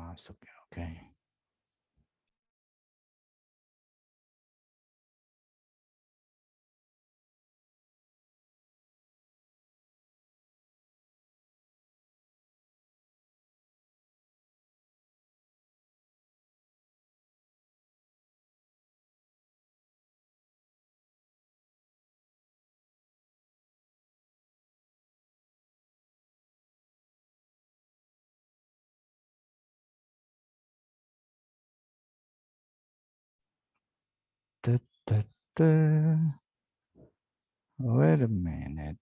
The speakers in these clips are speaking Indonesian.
masuk ya, oke. Wait a minute.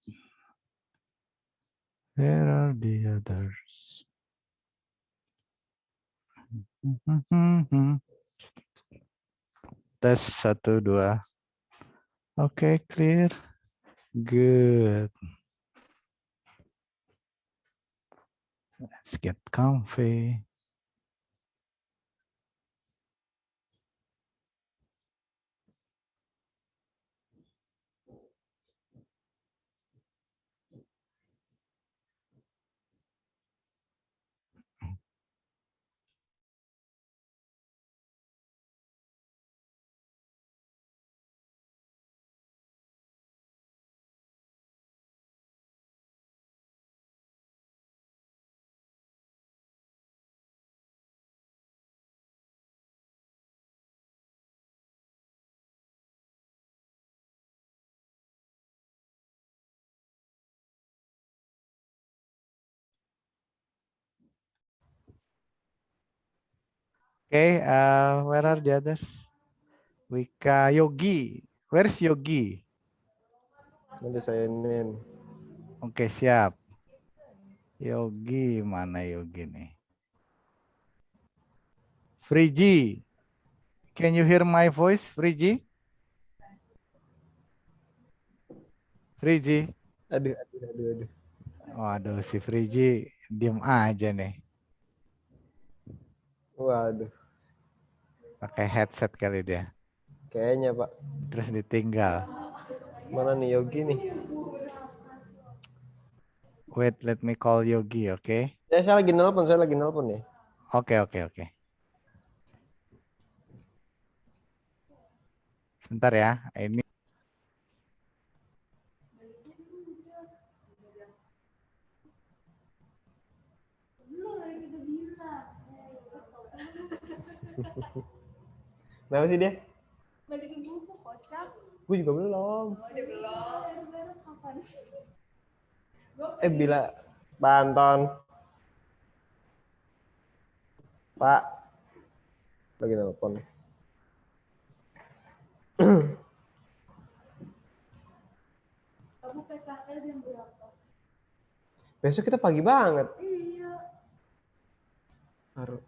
Where are the others? Tes 1, 2. Oke, clear. Good. Let's get comfy. Okay, where are the others? Wika, Yogi. Where's Yogi? Nanti saya inin. Oke, siap. Yogi, mana Yogi nih? Frigi. Can you hear my voice, Frigi? Frigi. Aduh. Waduh, si Frigi diem aja nih. Waduh. Pakai headset kali dia. Kayaknya, Pak. Terus ditinggal. Mana nih Yogi nih? Wait, let me call Yogi, oke? Okay? Saya lagi nelpon ya. Oke. Bentar ya, ini. Kenapa sih dia? Balikin buku, kocak. Gue juga belum. Bila Pak Anton. Pak. Lagi nelpon. Kamu PKL jam berapa? Besok kita pagi banget. Iya. Harus.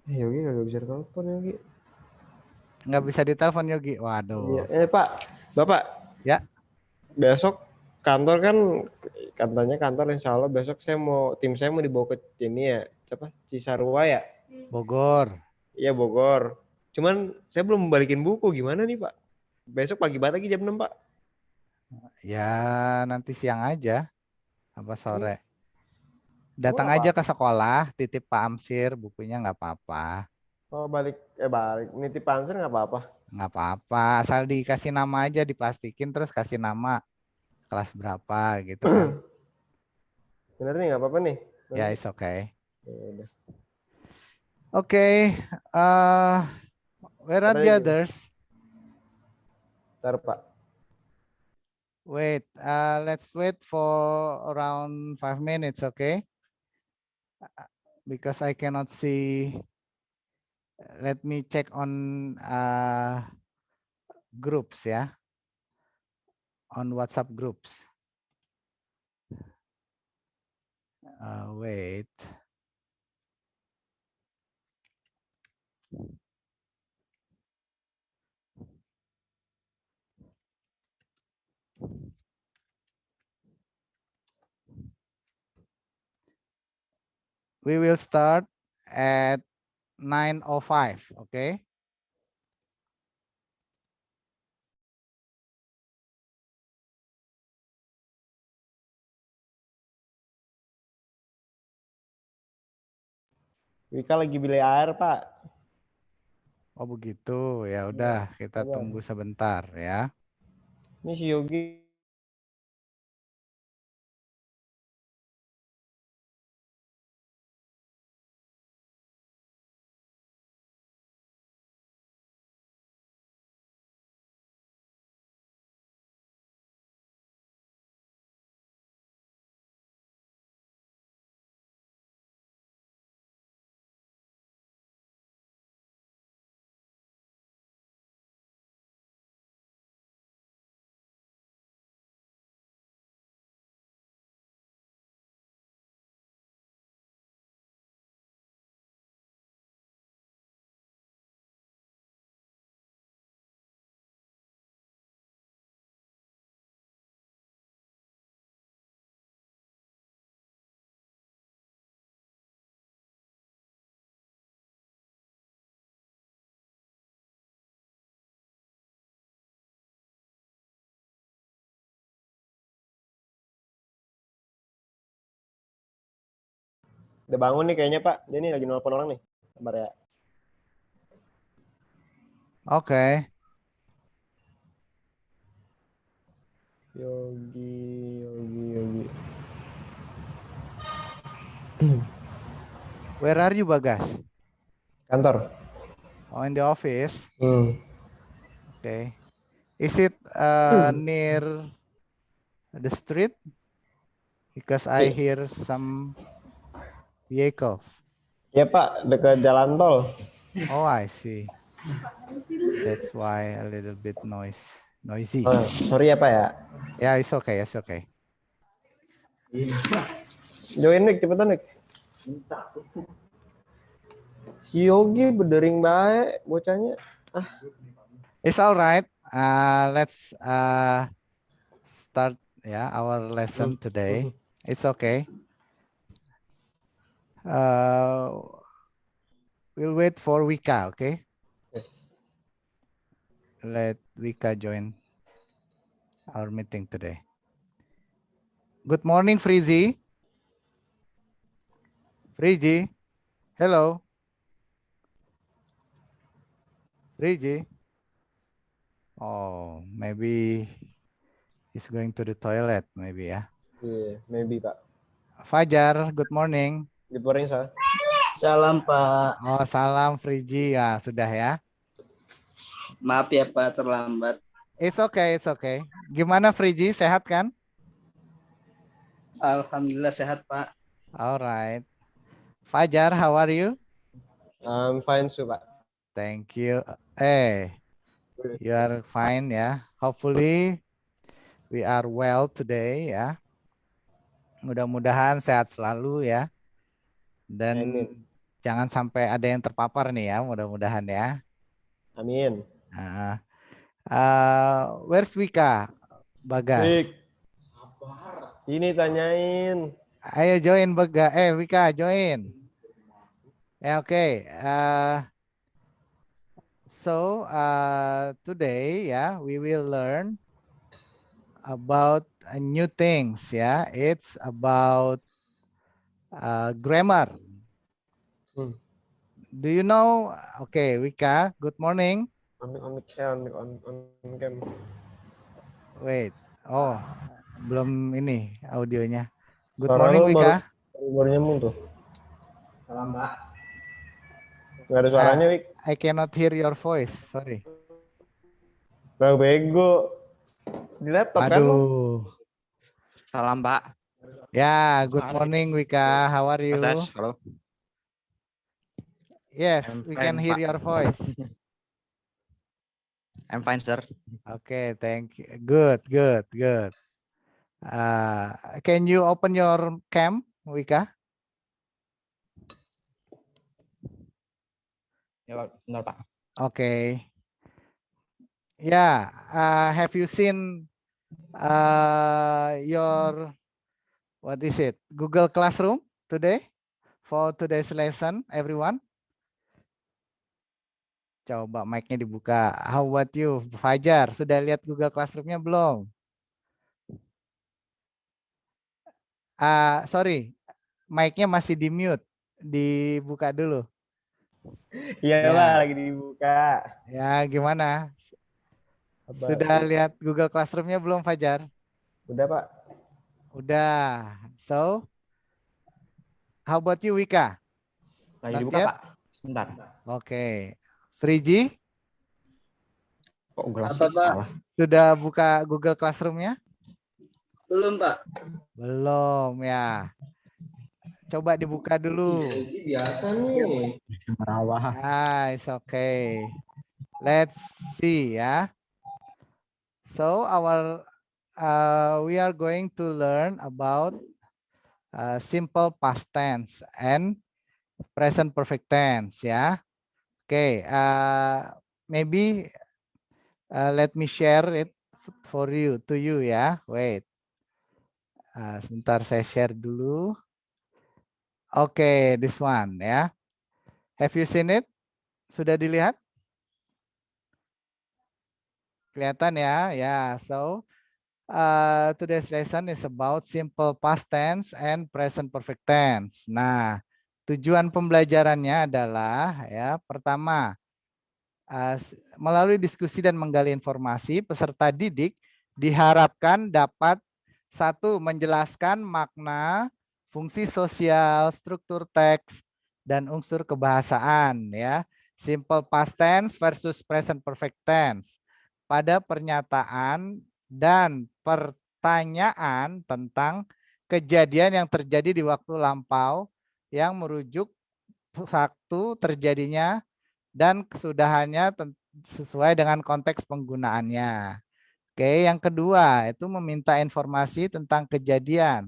Yogi kagak bisa telepon Yogi. Nggak bisa ditelepon Yogi. Waduh. Iya. Pak, Bapak. Ya. Besok kantor kan katanya kantor insya Allah besok tim saya mau dibawa ke sini ya. Apa? Cisarua ya? Bogor. Iya Bogor. Cuman saya belum balikin buku gimana nih Pak? Besok pagi banget lagi jam 6 Pak. Ya nanti siang aja. Apa sore. Emang Datang aja ke sekolah, titip Pak Amsir, bukunya nggak apa-apa. Oh balik. Nitip panser nggak apa-apa. Nggak apa-apa, asal dikasih nama aja, diplastikin terus kasih nama kelas berapa gitu kan. Bener nih nggak apa-apa nih. Ya, it's okay. Ya, Okay, where are the others? Ntar Pak. Wait, let's wait for around 5 minutes, okay? Because I cannot see. Let me check on groups ya. On WhatsApp groups. Wait. We will start at 9:05, okay? Wika lagi beli air, Pak. Oh begitu. Ya Iya, udah, kita sabar. tunggu sebentar ya. Ini si Yogi. Udah bangun nih kayaknya, Pak. Dia nih lagi nelpon orang nih. Sabar ya. Oke. Yogi, Yogi. Where are you, Bagas? Kantor. Oh, in the office. Hmm. Okay. Is it near the street? Because I hear some vehicles. Ya, Pak, dekat jalan tol. Oh, I see. That's why a little bit noisy. Oh, sorry ya, Pak ya. Yeah, it's okay. It's okay. Join Nick, cepetan Nick. Si Yogi berdering baik bocahnya. It's all right. Let's start our lesson today. It's okay. We'll wait for Wika, okay? Let Wika join our meeting today. Good morning, Frizi. Frizi, hello. Frizi. Oh, maybe he's going to the toilet, maybe ya. Iya, maybe Pak. Fajar, good morning. Good morning, Sal. Salam Pak. Oh, salam Frizi. Ya, sudah ya. Maaf ya Pak terlambat. It's okay. Gimana Frizi, sehat kan? Alhamdulillah sehat Pak. Alright. Fajar, how are you? I'm fine, Su, Pak. Thank you. You are fine ya. Hopefully we are well today ya. Mudah-mudahan sehat selalu ya. Dan Amin. jangan sampai ada yang terpapar nih ya, mudah-mudahan ya. Amin. Where's Wika? Bagas. Wik. Ini tanyain. Ayo join Bagas. Wika join. Okay. So today we will learn about new things ya. It's about grammar. Do you know? Okay, Wika. Good morning. On cam. Wait. Oh, belum ini audionya. Good Suara morning, lu Wika. baru nyambung tuh. Salam Pak. Nggak ada suaranya, Wik. I cannot hear your voice. Sorry. Nah, bego. Di laptop kan lu? Aduh. Salam Pak. Ya, good morning Wika. How are you? Mas Tes, halo. Yes, I'm we fine, can hear Pak. your voice. I'm fine, sir. Okay, thank you. Good. Can you open your cam, Wika? Ya, benar Pak. Okay. Yeah, have you seen your, what is it, Google Classroom today for today's lesson, everyone? Coba mic-nya dibuka. How about you, Fajar? Sudah lihat Google Classroom-nya belum? Sorry, mic-nya masih di mute. dibuka dulu. Iya Ya. Pak, lagi dibuka. Ya, gimana? Apa? Sudah lihat Google Classroom-nya belum, Fajar? Udah Pak. Udah. So, how about you, Wika? Lagi Not dibuka, yet? Pak. Sebentar. Oke. Friji, Kok gelas Apa, sih? Pak? Salah. sudah buka Google Classroom-nya? Belum, Pak. Belum ya. Coba dibuka dulu. Biasa nih. Merawah. Nice, okay. Let's see ya. So we are going to learn about simple past tense and present perfect tense ya. Okay, maybe let me share it for you to you ya. Wait, sebentar saya share dulu. Okay, this one ya. Have you seen it? Sudah dilihat? Kelihatan ya? Ya, so today's lesson is about simple past tense and present perfect tense. Nah, tujuan pembelajarannya adalah ya pertama melalui diskusi dan menggali informasi, peserta didik diharapkan dapat satu menjelaskan makna, fungsi sosial, struktur teks, dan unsur kebahasaan ya. Simple past tense versus present perfect tense pada pernyataan dan pertanyaan tentang kejadian yang terjadi di waktu lampau yang merujuk waktu terjadinya dan kesudahannya sesuai dengan konteks penggunaannya. Oke, yang kedua itu meminta informasi tentang kejadian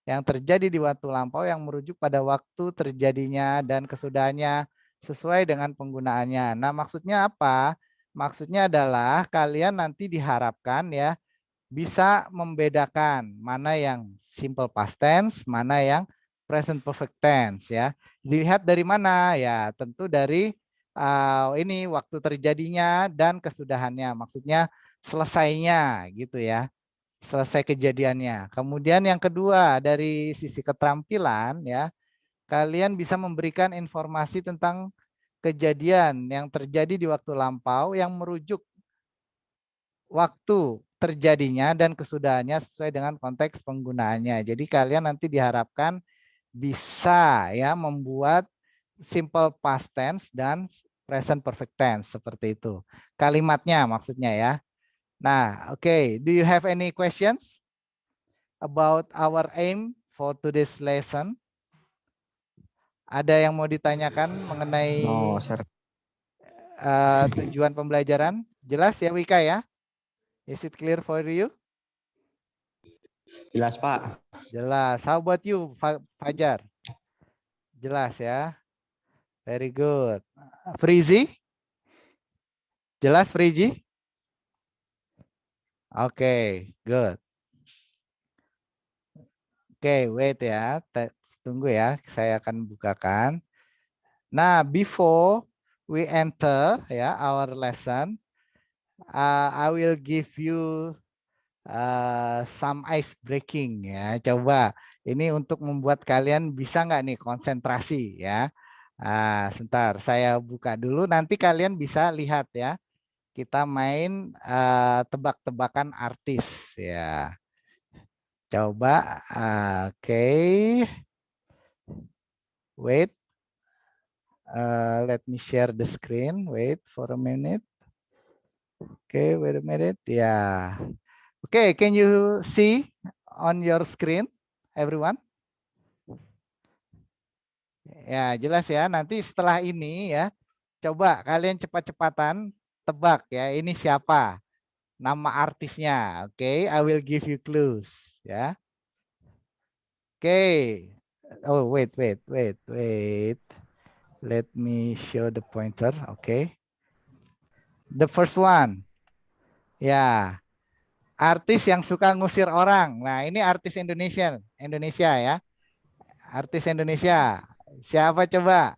yang terjadi di waktu lampau yang merujuk pada waktu terjadinya dan kesudahannya sesuai dengan penggunaannya. Nah, maksudnya apa? Maksudnya adalah kalian nanti diharapkan ya bisa membedakan mana yang simple past tense, mana yang present perfect tense ya. Dilihat dari mana? Ya, tentu dari ini waktu terjadinya dan kesudahannya. Maksudnya selesainya gitu ya. Selesai kejadiannya. Kemudian yang kedua dari sisi keterampilan ya, kalian bisa memberikan informasi tentang kejadian yang terjadi di waktu lampau yang merujuk waktu terjadinya dan kesudahannya sesuai dengan konteks penggunaannya. Jadi kalian nanti diharapkan bisa ya membuat simple past tense dan present perfect tense seperti itu. Kalimatnya maksudnya ya. Nah, okay. Do you have any questions about our aim for today's lesson? Ada yang mau ditanyakan mengenai No, sir. tujuan pembelajaran? Jelas ya Wika ya? Is it clear for you? Jelas, Pak. Jelas. How about you, Fajar? Jelas ya. Very good. Frizi? Jelas Frizi? Oke, good. Oke, wait ya. Tunggu ya, saya akan bukakan. Nah, before we enter ya our lesson, I will give you some ice breaking ya. Coba ini untuk membuat kalian bisa nggak nih konsentrasi ya. Sebentar, saya buka dulu. Nanti kalian bisa lihat ya. Kita main tebak-tebakan artis ya. Coba, oke. Wait. Let me share the screen. Wait for a minute. Okay, wait a minute. Yeah. Okay, can you see on your screen, everyone? Ya, jelas ya. Nanti setelah ini ya, coba kalian cepat-cepatan tebak ya. Ini siapa? Nama artisnya. Oke, I will give you clues ya. Oke. Oh, wait. Let me show the pointer. Okay. The first one. Ya. Artis yang suka ngusir orang. Nah, ini artis Indonesia ya. Artis Indonesia. Siapa coba?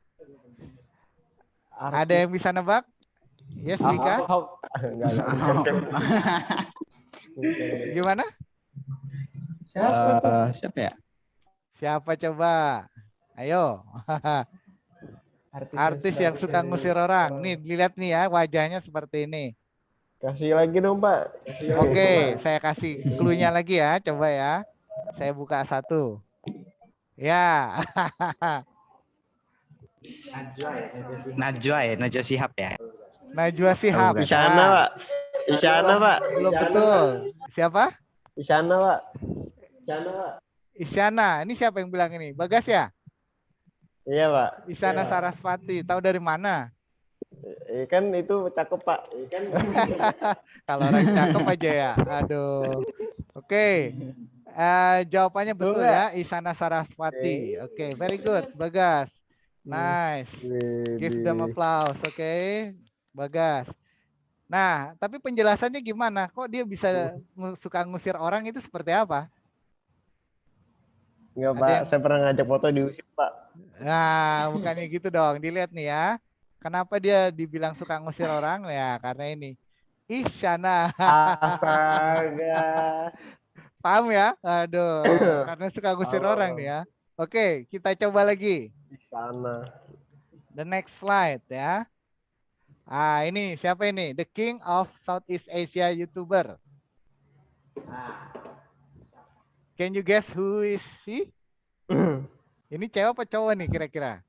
Ada yang bisa nebak? Yes, Wika. Enggak. Gimana? Siapa ya? Siapa coba? Ayo. Artis yang suka ngusir orang. Nih, dilihat nih ya, wajahnya seperti ini. Kasih lagi dong, Pak. Oke, saya kasih clue-nya lagi ya. Coba ya. Saya buka satu. Ya. Najwa Shihab ya. Najwa Shihab. bukan. Isyana, Pak. Isyana, Pak. Belum betul. Siapa? Isyana, Pak. Isyana, Pak. Isyana. Ini siapa yang bilang ini? Bagas ya? Iya, Pak. Isyana Sarasvati. Tahu dari mana? Kan itu cakep, Pak. Kan Kalau orang cakep aja ya. Aduh. Oke. Jawabannya betul ya. Isyana Sarasvati. Oke, very good. Bagas. Nice. Give them applause. Oke. Bagas. Nah, tapi penjelasannya gimana? Kok dia bisa suka ngusir orang itu seperti apa? Enggak, Ada Pak. yang- Saya pernah ngajak foto diusir, Pak. Nah, bukannya gitu dong. Dilihat nih ya. Kenapa dia dibilang suka ngusir orang? Ya, karena ini. Isyana. Astaga. Paham ya? Aduh, karena suka ngusir Paham, orang paham. nih ya. Oke, kita coba lagi. Isyana. The next slide ya. Ah, ini siapa ini? The King of Southeast Asia YouTuber. Can you guess who is he? Ini cewek apa cowok nih kira-kira?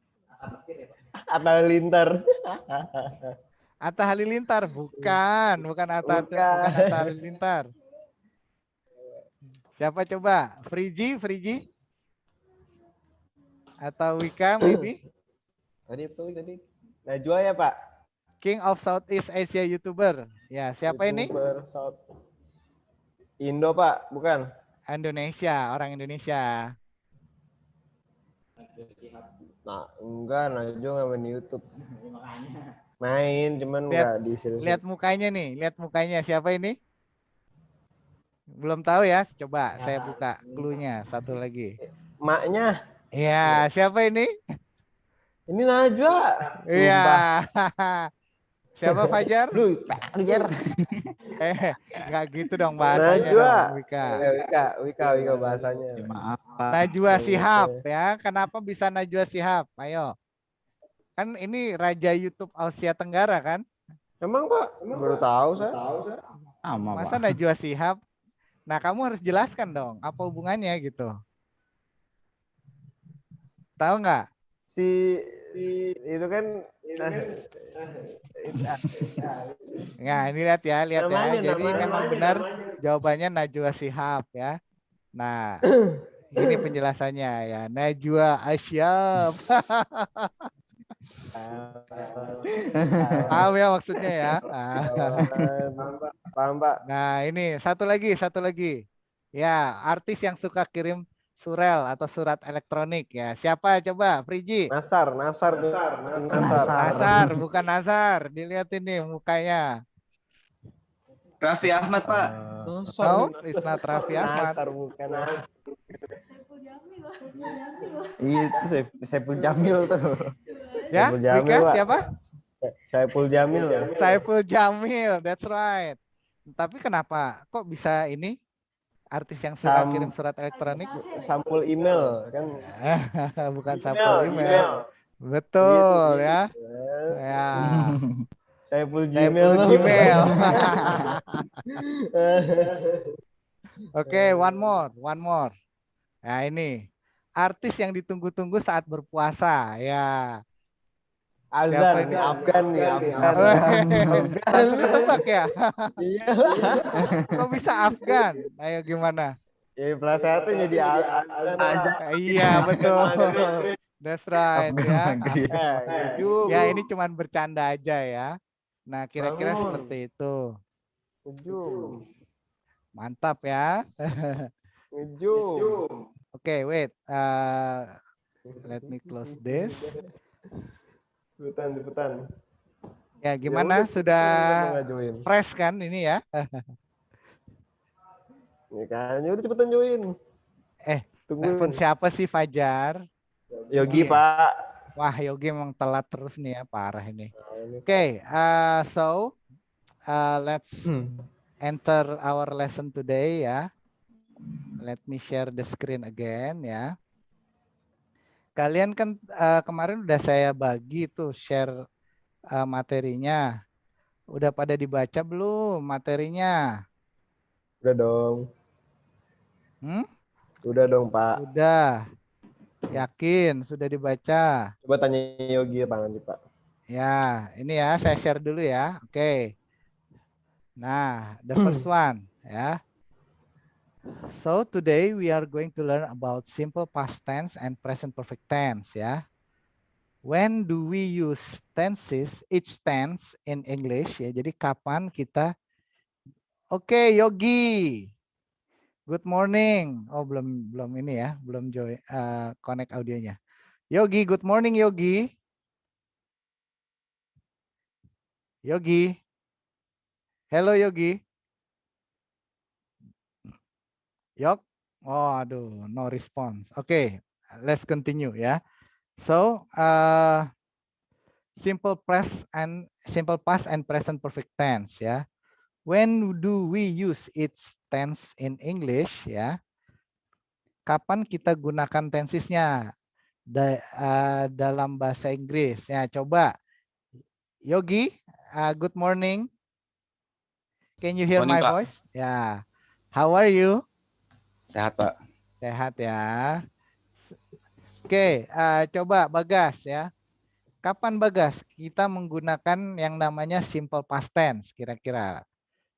Atta Halilintar. Atta Halilintar, bukan Bukan. Atta Halilintar. Siapa coba? Friji? Atau Wika maybe? Tadi. Najwa ya, Pak. King of Southeast Asia YouTuber. Ya, siapa ini? YouTuber South Indo, Pak, bukan? Indonesia, orang Indonesia. Nah, enggak, Najwa nggak main YouTube. Main, cuman Lihat- enggak di serius. Lihat mukanya nih, lihat mukanya siapa ini? Belum tahu ya, coba saya buka clue-nya satu lagi. Maknya, Iya, siapa ini? ini Najwa. Iya. Siapa Fajar? Lu, Fajar. Nggak gitu dong bahasanya Najwa. dong, Wika. Wika bahasanya. Maaf. Najwa Shihab ya. Kenapa bisa Najwa Shihab? Ayo. Kan ini raja YouTube Asia Tenggara kan? Emang, Pak? Baru tahu saya. Sama, Masa Pak. Najwa Shihab? Nah, kamu harus jelaskan dong apa hubungannya gitu. Tahu nggak? Si itu kan Nah, ini lihat ya. Namanya, Jadi namanya. memang benar jawabannya Najwa Shihab ya. Nah, ini penjelasannya ya. Najwa Asyab. Paham ya maksudnya ya. paham, Pak. Nah, ini satu lagi. Ya, artis yang suka kirim surel atau surat elektronik ya. Siapa coba? Friji. Nasar. Nazar, bukan Nazar. Dilihat ini mukanya. Raffi Ahmad, Pak. No, it's not Raffi Ahmad. Nasar bukan. Itu Saiful Jamil tuh. Ya, Saiful Jamil, Wika Pak. siapa? Saiful Jamil. Saiful Jamil, that's right. Tapi kenapa kok bisa ini artis yang suka kirim surat elektronik? Sampul email kan. Bukan sampul email. Betul ya. Ya. Saiful Saiful Gmail. Gmail. Oke, one more. Nah, ini artis yang ditunggu-tunggu saat berpuasa. Ya. Siapa Azan ini? Afgan nih, Afgan. Langsung ketebak ya. Iya. Kok bisa Afgan? Ayo gimana? Ya pelajarannya jadi Azan. Iya, betul. That's right ya. Ujung. Ya, ini cuman bercanda aja ya. Nah, kira-kira Bangun. seperti itu. Ujung. Mantap ya. Ujung. Oke, wait. Let me close this. Cepetan. Ya, gimana? Ya udah, Sudah cepetan ngajuin. fresh kan ini ya? Ya kan, ya udah cepetan join. Tungguin. Telepon siapa sih Fajar? Yogi, Iya. Pak. Wah, Yogi emang telat terus nih ya, parah ini. Nah, ini. Oke, so let's enter our lesson today ya. Let me share the screen again ya. Kalian kan kemarin udah saya bagi tuh share materinya. Udah pada dibaca belum materinya? Udah dong. Hmm? Udah dong, Pak. Udah. Yakin sudah dibaca? Coba tanya Yogi Pak nanti, Pak. Ya, ini ya saya share dulu ya. Oke. Nah, the first one ya. So today we are going to learn about simple past tense and present perfect tense ya. When do we use tenses, each tense in English ya. Jadi kapan kita Oke, Yogi. Good morning. Oh, belum ini ya, belum join connect audionya. Yogi, good morning Yogi. Yogi. Hello Yogi. Yok. Oh, aduh, no response. Oke, let's continue ya. So, simple past and present perfect tense ya. When do we use its tense in English ya? Kapan kita gunakan tensesnya dalam bahasa Inggris? Ya, coba Yogi, good morning. Can you hear Morning, my Pak. voice? Ya. How are you? Sehat, Pak. Sehat ya. Oke, coba Bagas ya. Kapan Bagas kita menggunakan yang namanya simple past tense kira-kira?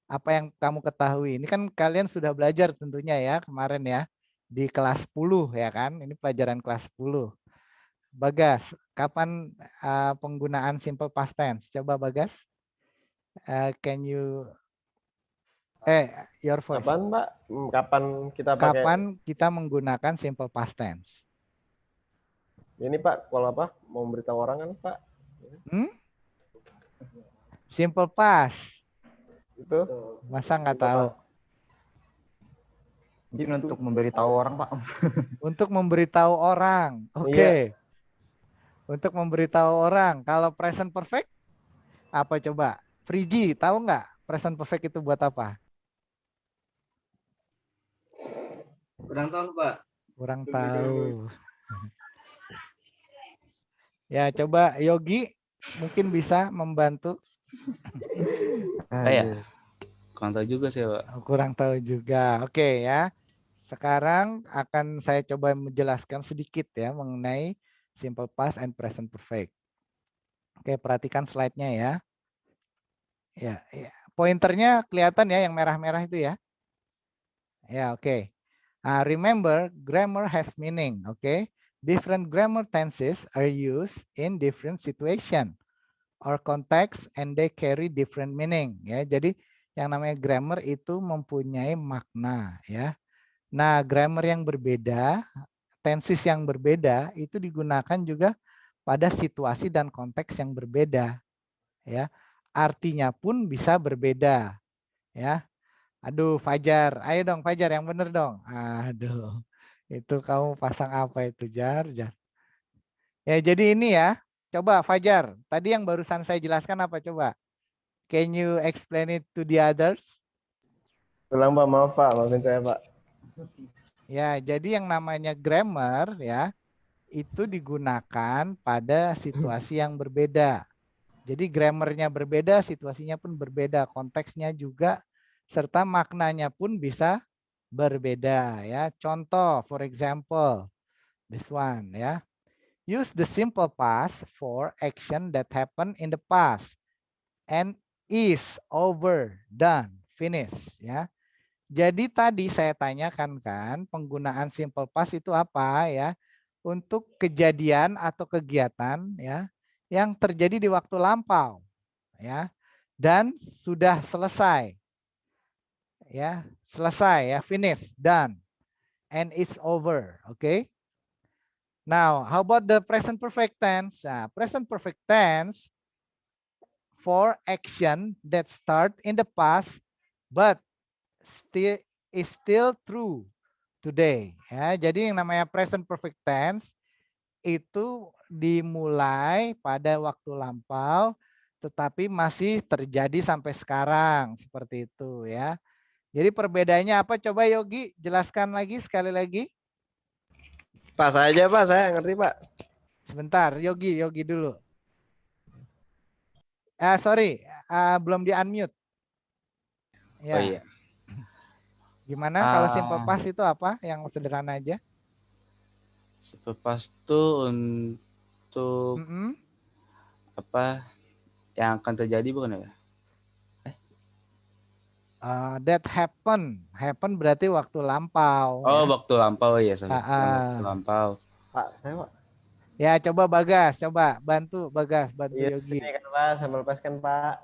Apa yang kamu ketahui? Ini kan kalian sudah belajar tentunya ya kemarin ya di kelas 10 ya kan? Ini pelajaran kelas 10. Bagas, kapan penggunaan simple past tense? Coba Bagas. Can you your voice. Kapan, Pak? Kapan kita pakai? Kapan kita menggunakan simple past tense? Ini, Pak, kalau apa? Mau beritahu orang kan, Pak? Simple past. Itu. Masa nggak tahu? Mungkin untuk memberitahu orang, Pak. Untuk memberitahu orang. Oke. Untuk memberitahu orang. Kalau present perfect, apa coba? Frigi, tahu nggak present perfect itu buat apa? Kurang tahu, Pak. Kurang tahu. Ya, coba Yogi mungkin bisa membantu. Ya, kurang tahu juga sih, Pak. Kurang tahu juga. Oke ya. Sekarang akan saya coba menjelaskan sedikit ya mengenai simple past and present perfect. Oke, perhatikan slide-nya ya. Ya, pointernya kelihatan ya yang merah-merah itu ya. Ya, oke. Remember, grammar has meaning, okay? Different grammar tenses are used in different situation or context and they carry different meaning, ya. Jadi yang namanya grammar itu mempunyai makna, ya. Nah, grammar yang berbeda, tenses yang berbeda itu digunakan juga pada situasi dan konteks yang berbeda, ya. Artinya pun bisa berbeda, ya. Aduh, Fajar. Ayo dong, Fajar, yang bener dong. Aduh, itu kamu pasang apa itu, Jar? Ya, jadi ini ya. Coba, Fajar. Tadi yang barusan saya jelaskan apa, coba? Can you explain it to the others? Ulang, Pak. Maaf, Pak. Maafin saya, Pak. Ya, jadi yang namanya grammar, ya, itu digunakan pada situasi yang berbeda. Jadi grammarnya berbeda, situasinya pun berbeda, konteksnya juga, serta maknanya pun bisa berbeda ya. Contoh, for example, this one ya. Use the simple past for action that happened in the past and is over, done, finish ya. Jadi tadi saya tanyakan kan, penggunaan simple past itu apa ya? Untuk kejadian atau kegiatan ya yang terjadi di waktu lampau ya dan sudah selesai. Ya, selesai ya, finish, done, and it's over. Okay. Now, how about the present perfect tense? Nah, present perfect tense for action that start in the past but is still true today. Ya, jadi yang namanya present perfect tense itu dimulai pada waktu lampau tetapi masih terjadi sampai sekarang seperti itu ya. Jadi perbedaannya apa? Coba Yogi jelaskan lagi sekali lagi. Pak, saya aja Pak, saya ngerti Pak. Sebentar, Yogi dulu. Sorry, belum di-unmute. Oh Ya, iya. gimana kalau simple Ah, past itu apa? Yang sederhana aja. simple past tuh untuk Mm-mm. apa yang akan terjadi bukan ya? That happen berarti waktu lampau Oh, ya. waktu lampau ya, sorry. Yang waktu Ah. lampau. Pak, saya Pak. Ya, coba Bagas, bantu Iya, Yogi. sini kan Pak, sambil pas kan Pak.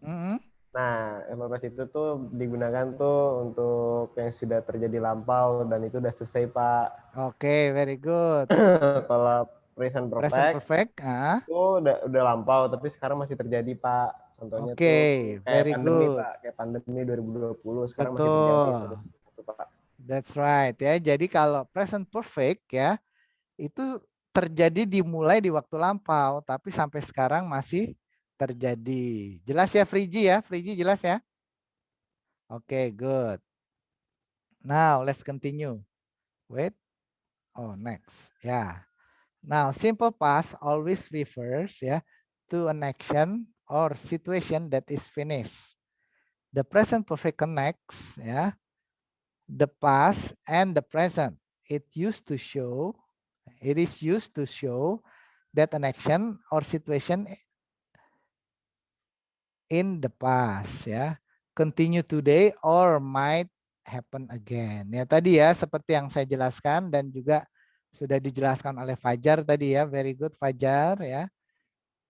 Mm-mm. Nah, MLPS itu tuh digunakan tuh untuk yang sudah terjadi lampau dan itu udah selesai Pak. Oke, very good. Kalau present Present perfect perfect. itu udah lampau tapi sekarang masih terjadi Pak. Contohnya Oke, tuh kayak very pandemi good. Pak, kayak pandemi 2020 sekarang masih terjadi Betul. itu Pak. That's right ya. Jadi kalau present perfect ya, itu terjadi dimulai di waktu lampau, tapi sampai sekarang masih terjadi. Jelas ya Friji ya? Friji jelas ya? Oke, good. Now let's continue. Wait. Oh, next. Ya. Now simple past always refers ya to an action or situation that is finished. The present perfect connects ya the past and the present. It is used to show that an action or situation in the past ya continue today or might happen again. Ya tadi ya seperti yang saya jelaskan dan juga sudah dijelaskan oleh Fajar tadi ya. Very good Fajar ya.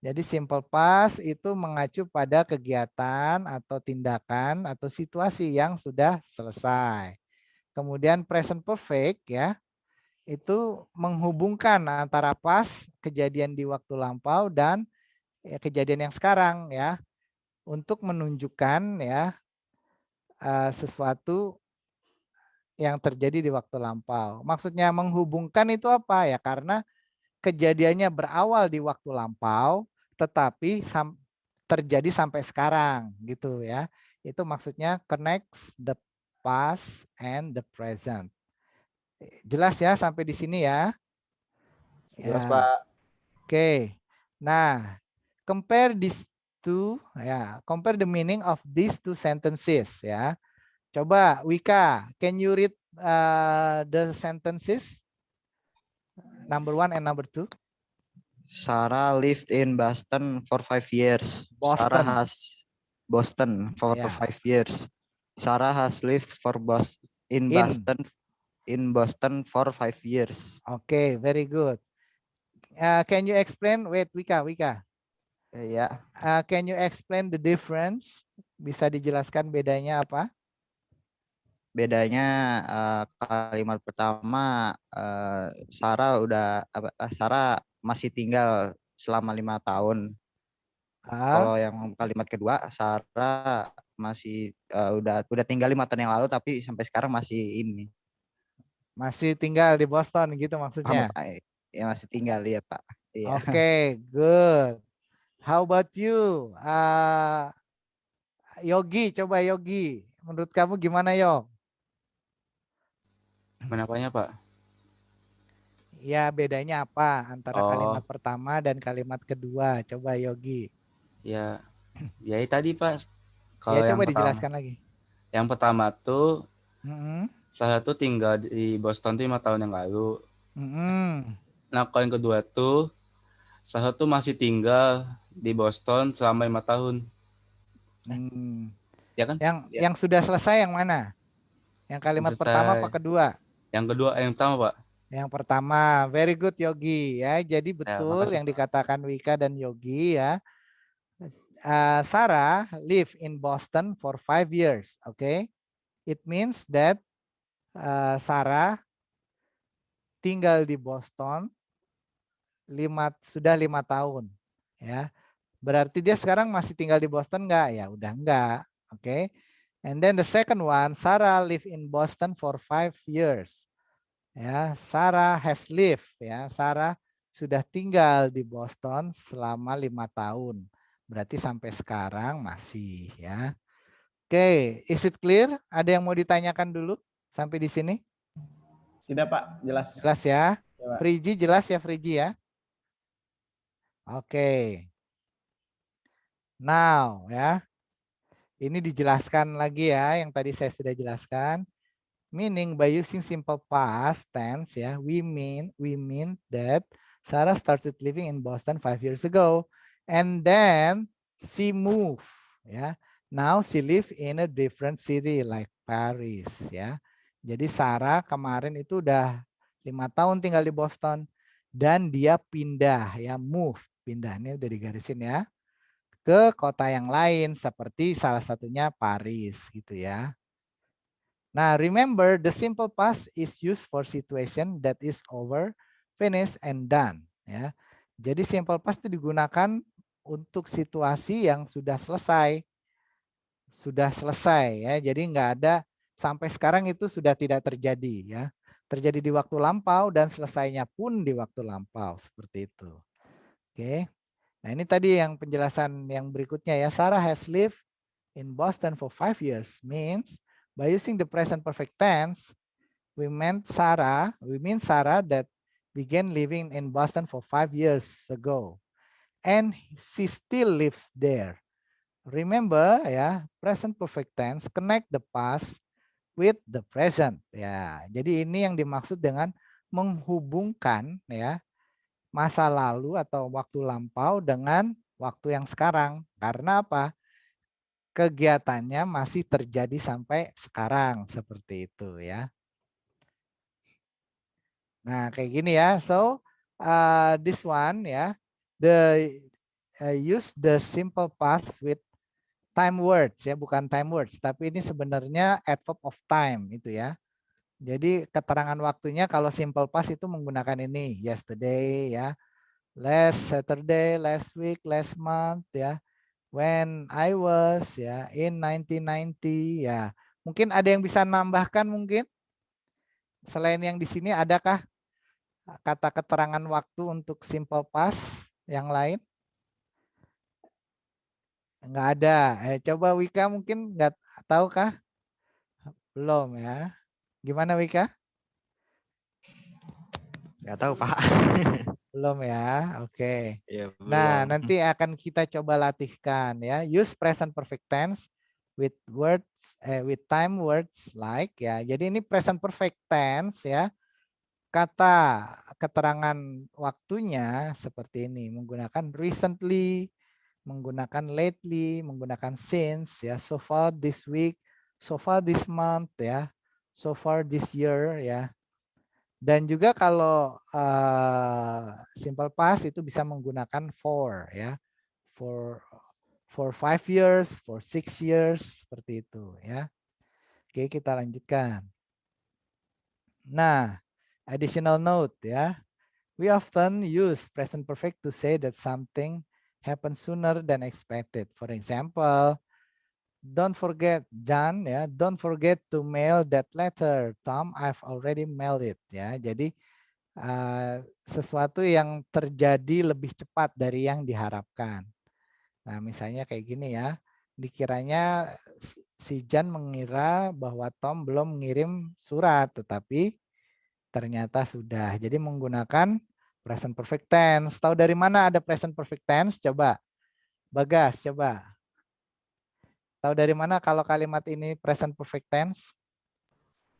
Jadi simple past itu mengacu pada kegiatan atau tindakan atau situasi yang sudah selesai. Kemudian present perfect ya itu menghubungkan antara past kejadian di waktu lampau dan kejadian yang sekarang ya untuk menunjukkan ya sesuatu yang terjadi di waktu lampau. Maksudnya menghubungkan itu apa ya? Karena kejadiannya berawal di waktu lampau tetapi terjadi sampai sekarang gitu ya. Itu maksudnya connects the past and the present. Jelas ya sampai di sini ya? Jelas Ya. Pak. Oke. Nah, compare these two ya, compare the meaning of these two sentences ya. Coba Wika, can you read the sentences number 1 and number 2? Sarah lived in Boston for 5 years. Sarah Boston. has Boston for Ya. 5 years. Sarah has lived for in Boston for 5 years. Oke, very good. Can you explain? Wait, Wika. Ya, Can you explain the difference? Bisa dijelaskan bedanya apa? bedanya kalimat pertama Sarah masih tinggal selama 5 tahun. Kalau yang kalimat kedua, Sarah masih udah tinggal 5 tahun yang lalu tapi sampai sekarang masih ini. Masih tinggal di Boston gitu maksudnya. Ya masih tinggal ya Pak. Iya. Oke, good. How about you? Yogi, coba Yogi. Menurut kamu gimana Yo? Kenapanya, Pak? Ya bedanya apa antara Oh, kalimat pertama dan kalimat kedua? Coba Yogi. ya tadi, Pak. Ya Kalau coba dijelaskan lagi. yang pertama tuh Mm-mm. saya tuh tinggal di Boston tuh 5 tahun yang lalu. Mm-mm. Nah, kalau yang kedua tuh saya tuh masih tinggal di Boston selama 5 tahun. Hmm. Ya kan? Ya. Yang sudah selesai yang mana? Yang kalimat pertama apa Selesai. kedua? Yang kedua, yang pertama, Pak. Yang pertama, very good Yogi ya. Jadi Ya, betul makasih, yang Pak. dikatakan Wika dan Yogi ya. Sarah live in Boston for 5 years. Okay, it means that Sarah tinggal di Boston sudah 5 tahun. Ya, berarti dia sekarang masih tinggal di Boston nggak? Ya udah nggak. Okay. And then the second one, Sarah live in Boston for 5 years. Ya, Sarah has lived. Ya, Sarah sudah tinggal di Boston selama 5 tahun. Berarti sampai sekarang masih ya. Oke, is it clear? Ada yang mau ditanyakan dulu sampai di sini? Tidak Pak, jelas. Jelas ya? Pak. Frigi jelas ya, Frigi ya? Oke. Now ya. Ini dijelaskan lagi ya, yang tadi saya sudah jelaskan. Meaning by using simple past tense ya, we mean that Sarah started living in Boston 5 years ago and then she moved ya. Now she live in a different city like Paris ya. Jadi Sarah kemarin itu udah 5 tahun tinggal di Boston dan dia pindah ya, move, pindah ini udah digarisin ya, ke kota yang lain seperti salah satunya Paris gitu ya. Nah, remember the simple past is used for situation that is over, finished, and done. Ya, jadi simple past itu digunakan untuk situasi yang sudah selesai ya. Jadi nggak ada sampai sekarang itu sudah tidak terjadi ya. Terjadi di waktu lampau dan selesainya pun di waktu lampau seperti itu. Oke. Nah ini tadi yang penjelasan yang berikutnya ya. Sarah has lived in Boston for 5 years means by using the present perfect tense, we mean Sarah that began living in Boston for 5 years ago. And she still lives there. Remember ya, present perfect tense connect the past with the present. Ya, jadi ini yang dimaksud dengan menghubungkan ya masa lalu atau waktu lampau dengan waktu yang sekarang. Karena apa? Kegiatannya masih terjadi sampai sekarang seperti itu ya. Nah, kayak gini ya. So, this one ya, use the simple past with time words ya, bukan time words, tapi ini sebenarnya adverb of time itu ya. Jadi keterangan waktunya kalau simple past itu menggunakan ini, yesterday ya, last Saturday, last week, last month ya. When I was ya in 1990 ya. Mungkin ada yang bisa nambahkan mungkin? Selain yang di sini adakah kata keterangan waktu untuk simple past yang lain? Enggak ada. Coba Wika mungkin enggak tahu kah? Belum ya. Gimana Wika? Nggak tahu Pak. Belum ya. Oke. Ya, Nah, belum. nanti akan kita coba latihkan ya. Use present perfect tense with words with time words like ya. Jadi ini present perfect tense ya. Kata keterangan waktunya seperti ini menggunakan recently, menggunakan lately, menggunakan since ya, so far this week, so far this month ya, so far this year ya. Dan juga kalau simple past itu bisa menggunakan for ya. For 5 years, for 6 years seperti itu ya. Oke, kita lanjutkan. Nah, additional note ya. We often use present perfect to say that something happened sooner than expected. For example, don't forget John ya, don't forget to mail that letter. Tom, I've already mailed it ya. Jadi sesuatu yang terjadi lebih cepat dari yang diharapkan. Nah, misalnya kayak gini ya. Dikiranya si Jan mengira bahwa Tom belum mengirim surat, tetapi ternyata sudah. Jadi menggunakan present perfect tense. Tahu dari mana ada present perfect tense? Coba. Bagas, coba. Tahu dari mana kalau kalimat ini present perfect tense?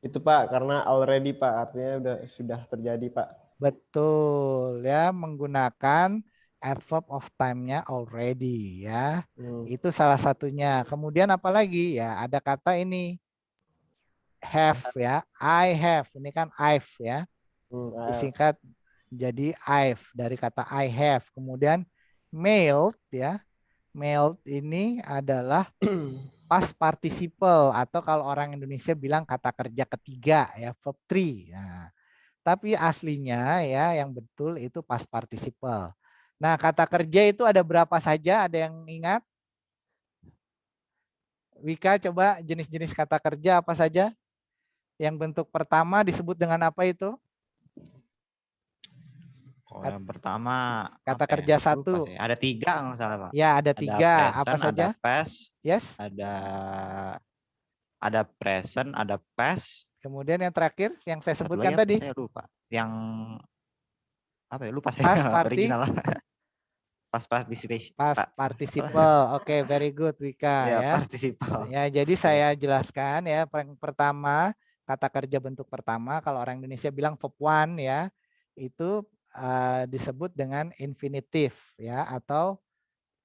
Itu Pak, karena already Pak, artinya sudah terjadi Pak. Betul ya, menggunakan adverb of time-nya already ya. Itu salah satunya. Kemudian apalagi ya, ada kata ini have ya, I have. Ini kan I've ya. Disingkat jadi I've dari kata I have. Kemudian mailed ya. Mailed ini adalah past participle atau kalau orang Indonesia bilang kata kerja ketiga ya, verb 3. Nah, tapi aslinya ya yang betul itu past participle. Nah, kata kerja itu ada berapa saja? Ada yang ingat? Wika, coba jenis-jenis kata kerja apa saja? Yang bentuk pertama disebut dengan apa itu? Oh, yang pertama Kata apa ya? kerja Lupa satu. saya. Ada 3 nggak salah Pak. Ya, ada 3. Present, Apa saja? ada past, Yes. Ada present, ada past. Kemudian yang terakhir yang saya Satu sebutkan lagi apa? tadi. Saya lupa. Yang Apa ya? Lupa Past saya party, original. Past participation. past participle. Oke, very good Wika Ya, ya. participle. Ya, jadi Oke. saya jelaskan ya. Yang pertama, kata kerja bentuk pertama kalau orang Indonesia bilang verb one ya, itu disebut dengan infinitive ya atau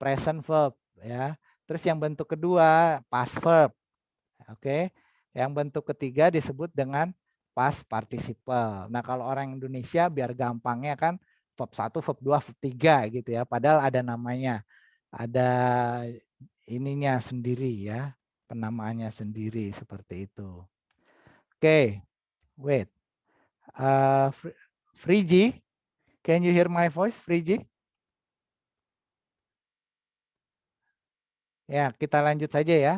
present verb ya. Terus yang bentuk kedua past verb. Oke. Yang bentuk ketiga disebut dengan past participle. Nah, kalau orang Indonesia biar gampangnya kan verb 1, verb 2, verb 3 gitu ya. Padahal ada namanya. Ada ininya sendiri ya. Penamaannya sendiri seperti itu. Oke. Wait. Frigi, can you hear my voice, Frigi? Ya, kita lanjut saja ya.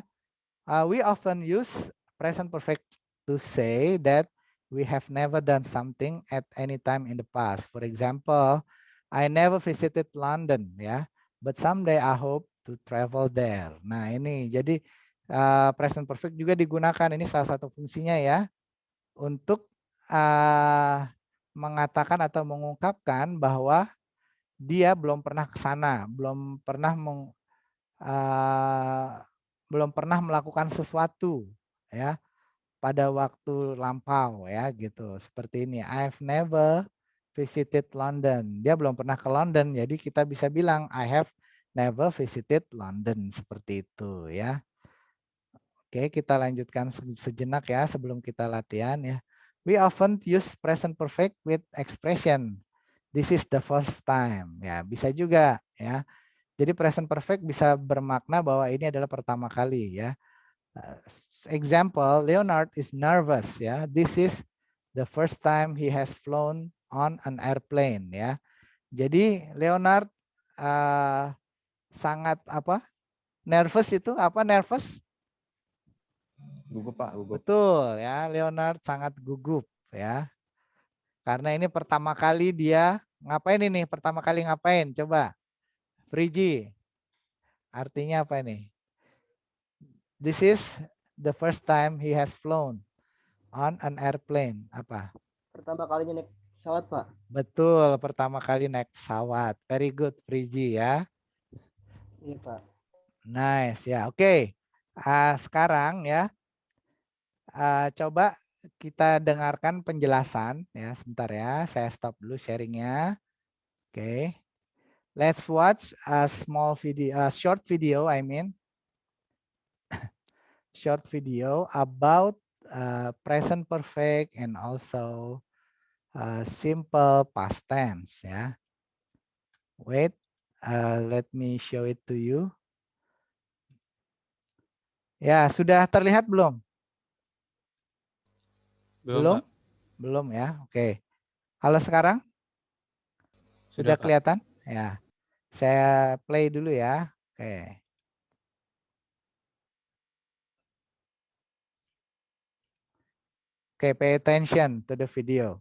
We often use present perfect to say that we have never done something at any time in the past. For example, I never visited London, ya, but someday I hope to travel there. Nah, ini jadi present perfect juga digunakan. Ini salah satu fungsinya ya untuk mengatakan atau mengungkapkan bahwa dia belum pernah ke sana, belum pernah melakukan sesuatu ya pada waktu lampau ya gitu. Seperti ini, I've never visited London. Dia belum pernah ke London, jadi kita bisa bilang I have never visited London seperti itu ya. Oke, kita lanjutkan sejenak ya sebelum kita latihan ya. We often use present perfect with expression. This is the first time. Ya, bisa juga ya. Jadi present perfect bisa bermakna bahwa ini adalah pertama kali ya. Example, Leonard is nervous ya. This is the first time he has flown on an airplane ya. Jadi Leonard sangat apa? Nervous itu apa nervous? Gugup, Pak, gugup. Betul ya, Leonard sangat gugup ya. Karena ini pertama kali dia ngapain ini? Pertama kali ngapain? Coba. Frigi. Artinya apa ini? This is the first time he has flown on an airplane. Apa? Pertama kalinya naik pesawat, Pak. Betul, pertama kali naik pesawat. Very good, Frigi ya. Iya, Pak. Nice ya. Oke. Sekarang ya, coba kita dengarkan penjelasan ya. Sebentar ya, saya stop dulu sharingnya. Oke. Let's watch a small video, a short video. I mean, short video about present perfect and also simple past tense ya. Wait, let me show it to you. Ya, sudah terlihat belum? Belum, Pak. Belum ya. Oke. Halo sekarang? Sudah Sudah, Pak. kelihatan? Ya. Saya play dulu ya. Oke. Oke, pay attention to the video.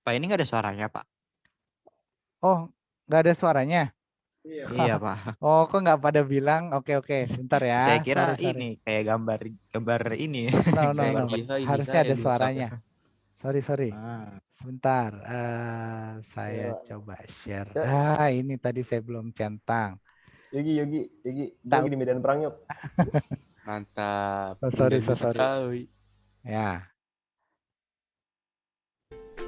Pak, ini nggak ada suaranya, Pak. Oh, nggak ada suaranya. Iya, Pak. Oh, kok nggak pada bilang? Oke, sebentar ya. Saya kira Sorry. ini kayak gambar ini. No. Ini Harusnya saya ada rusak. suaranya. Sorry. Ah, Sebentar. Saya coba share. Ini tadi saya belum centang. Yogi, Tahu. Yogi di medan perang yuk. Mantap. Oh, sorry. Sekali. Ya,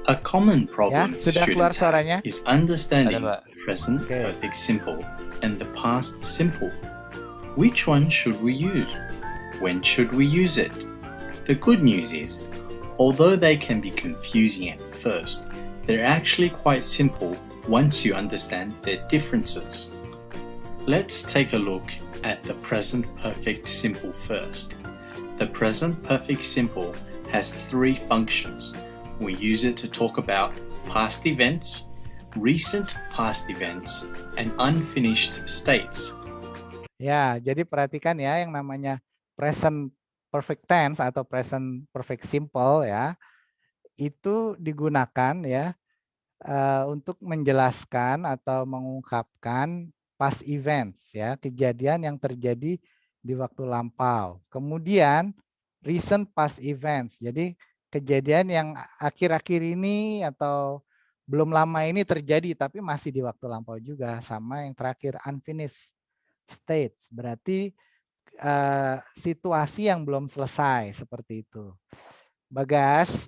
A common problem sudah keluar students suaranya? have is understanding Ada, Pak. the present Okay. perfect simple and the past simple. Which one should we use? When should we use it? The good news is, although they can be confusing at first, they're actually quite simple once you understand their differences. Let's take a look at the present perfect simple first. The present perfect simple has 3 functions. We use it to talk about past events, recent past events, and unfinished states. Ya, jadi perhatikan ya yang namanya present perfect tense atau present perfect simple ya. Itu digunakan ya untuk menjelaskan atau mengungkapkan past events ya, kejadian yang terjadi di waktu lampau. Kemudian recent past events. Jadi kejadian yang akhir-akhir ini atau belum lama ini terjadi tapi masih di waktu lampau juga. Sama yang terakhir unfinished states. Berarti situasi yang belum selesai seperti itu. Bagas,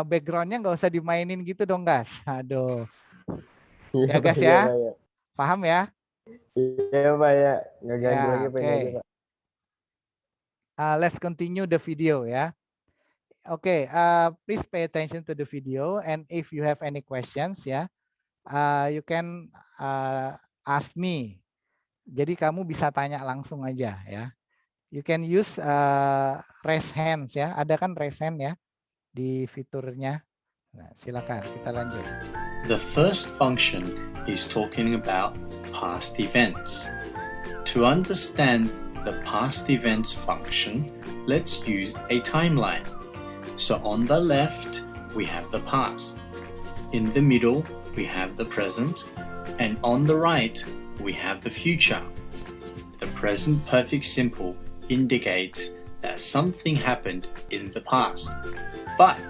backgroundnya nggak usah dimainin gitu dong, Gas. Aduh. Ya, Gas ya. Paham ya? Iya Pak ya. Nggak ganggu lagi Pak. Okay. Let's continue the video ya. Okay, please pay attention to the video, and if you have any questions ya, you can ask me. Jadi kamu bisa tanya langsung aja ya. You can use raise hands ya. Ada kan raise hand ya di fiturnya. Nah, silakan kita lanjut. The first function is talking about past events. To understand the past events function, let's use a timeline. So on the left, we have the past. In the middle, we have the present. And on the right, we have the future. The present perfect simple indicates that something happened in the past. But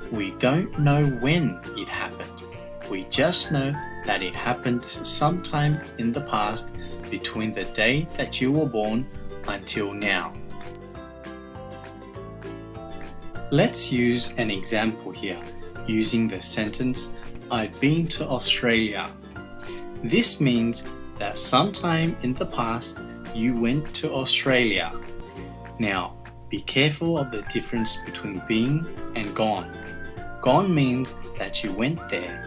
we don't know when it happened. We just know that it happened sometime in the past between the day that you were born until now. Let's use an example here using the sentence, I've been to Australia. This means that sometime in the past you went to Australia. Now, be careful of the difference between been and gone. Gone means that you went there,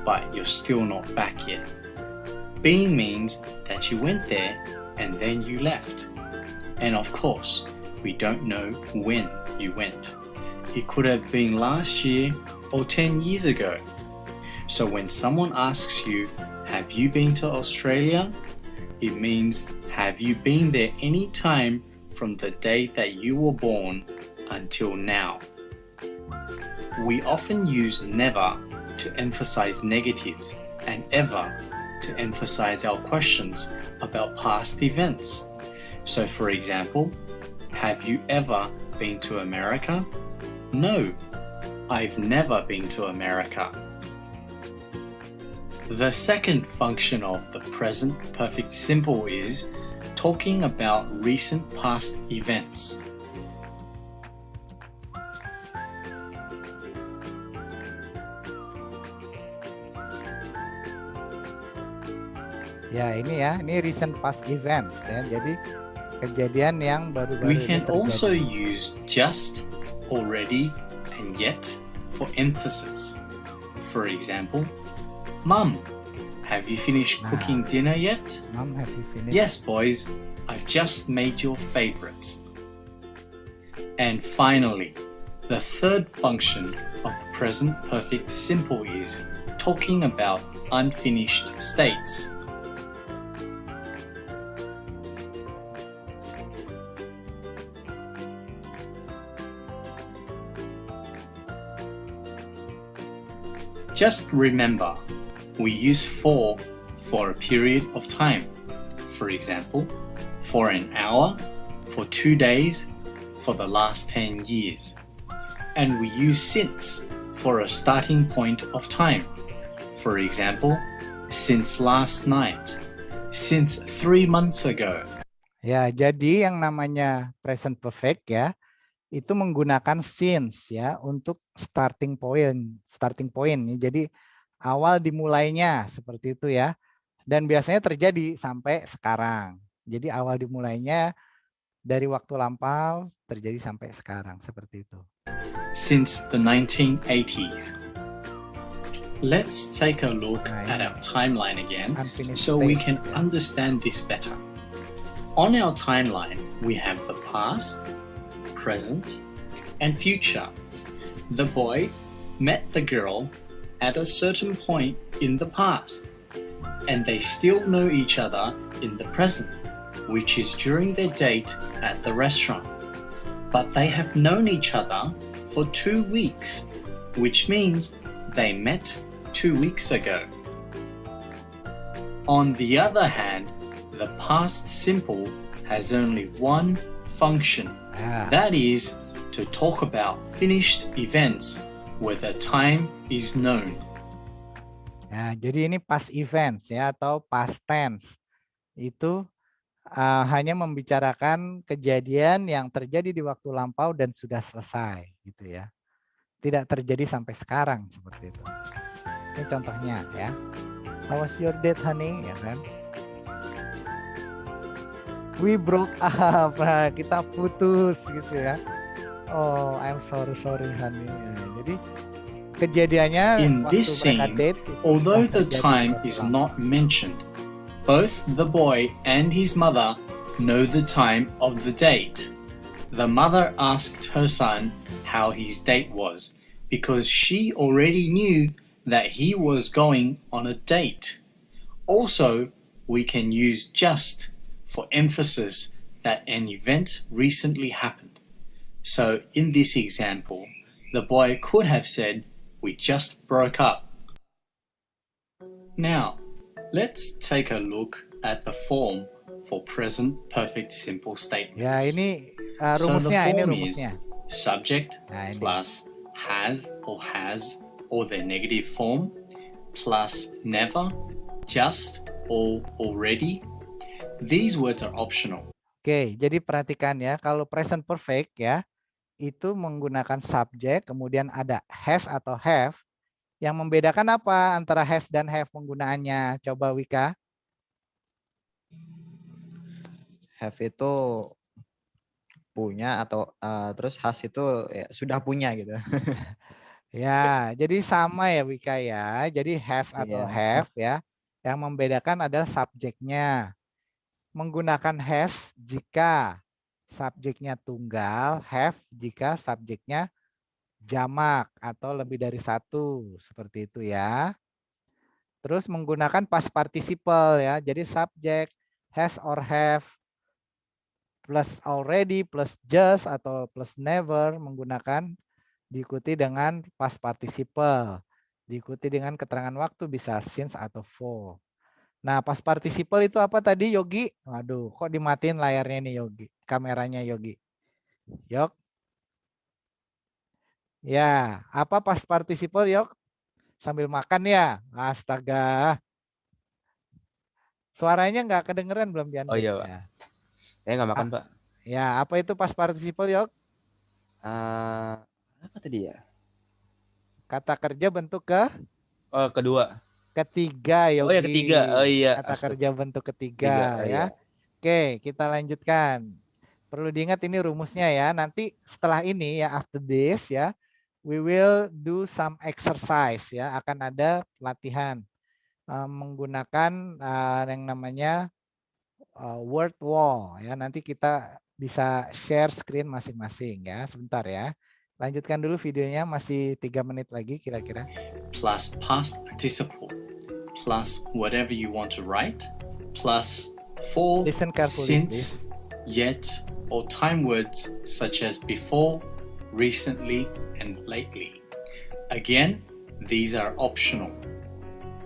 but you're still not back yet. Been means that you went there and then you left. And of course, we don't know when you went. It could have been last year or 10 years ago. So when someone asks you, have you been to Australia? It means, have you been there any time from the day that you were born until now? We often use never to emphasize negatives and ever to emphasize our questions about past events. So for example, have you ever been to America? No, I've never been to America. The second function of the present perfect simple is talking about recent past events. Ya, ini recent past events ya. Jadi kejadian yang baru-baru We ini can terjadi. also use just, already, and yet for emphasis. For example, Mum, have you finished cooking dinner yet? Mom, have you finished? Yes, boys, I've just made your favorites. And finally, the third function of the present perfect simple is talking about unfinished states. Just remember, we use for a period of time. For example, for an hour, for 2 days, for the last 10 years. And we use since for a starting point of time. For example, since last night, since 3 months ago. Ya, jadi yang namanya present perfect ya, itu menggunakan since ya untuk starting point. Jadi awal dimulainya seperti itu ya. Dan biasanya terjadi sampai sekarang. Jadi awal dimulainya dari waktu lampau terjadi sampai sekarang seperti itu. Since the 1980s. Let's take a look at our timeline again Unfinished so we state, can ya. understand this better. On our timeline, we have the past, present, and future. The boy met the girl at a certain point in the past, and they still know each other in the present, which is during their date at the restaurant. But they have known each other for 2 weeks, which means they met 2 weeks ago. On the other hand, the past simple has only one function. Ya. That is to talk about finished events where the time is known. Ya, jadi ini past events ya atau past tense. Itu hanya membicarakan kejadian yang terjadi di waktu lampau dan sudah selesai gitu ya. Tidak terjadi sampai sekarang seperti itu. Ini contohnya ya. How was your date, honey? Ya kan? We broke up. Nah, kita putus gitu ya. Oh, I'm sorry honey. Ya, jadi kejadiannya In waktu this mereka scene, date itu although sudah the terjadi time waktu is lampau. not mentioned, both the boy and his mother know the time of the date. The mother asked her son how his date was because she already knew that he was going on a date. Also, we can use just for emphasis that an event recently happened. So in this example, the boy could have said, "We just broke up." Now, let's take a look at the form for present perfect simple statements. Ya, ini So the rumusnya, ini form is rumusnya. subject Nah, ini. plus have or has or their negative form plus never, just or already. These words are optional. Oke, jadi perhatikan ya, kalau present perfect ya, itu menggunakan subjek, kemudian ada has atau have. Yang membedakan apa antara has dan have penggunaannya? Coba Wika. Have itu punya atau terus has itu ya, sudah punya gitu. Ya, jadi sama ya Wika ya. Jadi has atau Iya. have ya. Yang membedakan adalah subjeknya. Menggunakan has jika subjeknya tunggal, have jika subjeknya jamak atau lebih dari satu. Seperti itu ya. Terus menggunakan past participle ya. Jadi subjek has or have plus already plus just atau plus never menggunakan diikuti dengan past participle. Diikuti dengan keterangan waktu bisa since atau for. Nah, past participle itu apa tadi Yogi? Waduh, kok dimatiin layarnya nih Yogi? Kameranya Yogi. Yok. Ya, apa past participle Yok? Sambil makan ya? Astaga. Suaranya nggak kedengeran belum Dian? Oh iya, Pak. Ya. Saya nggak makan, Pak. Ya, apa itu past participle Yok? Apa tadi ya? Kata kerja bentuk ke Oh, kedua. ketiga Yogi. Oh ya, ketiga. Oh iya. Kata kerja bentuk ketiga Tiga, oh, ya. iya. Oke, kita lanjutkan. Perlu diingat ini rumusnya ya. Nanti setelah ini ya, after this ya, we will do some exercise ya. Akan ada latihan menggunakan yang namanya word wall ya. Nanti kita bisa share screen masing-masing ya. Sebentar ya. Lanjutkan dulu videonya, masih 3 menit lagi kira-kira. Plus past participle plus whatever you want to write plus for, Listen carefully, since, yet, or time words such as before, recently, and lately. Again, these are optional.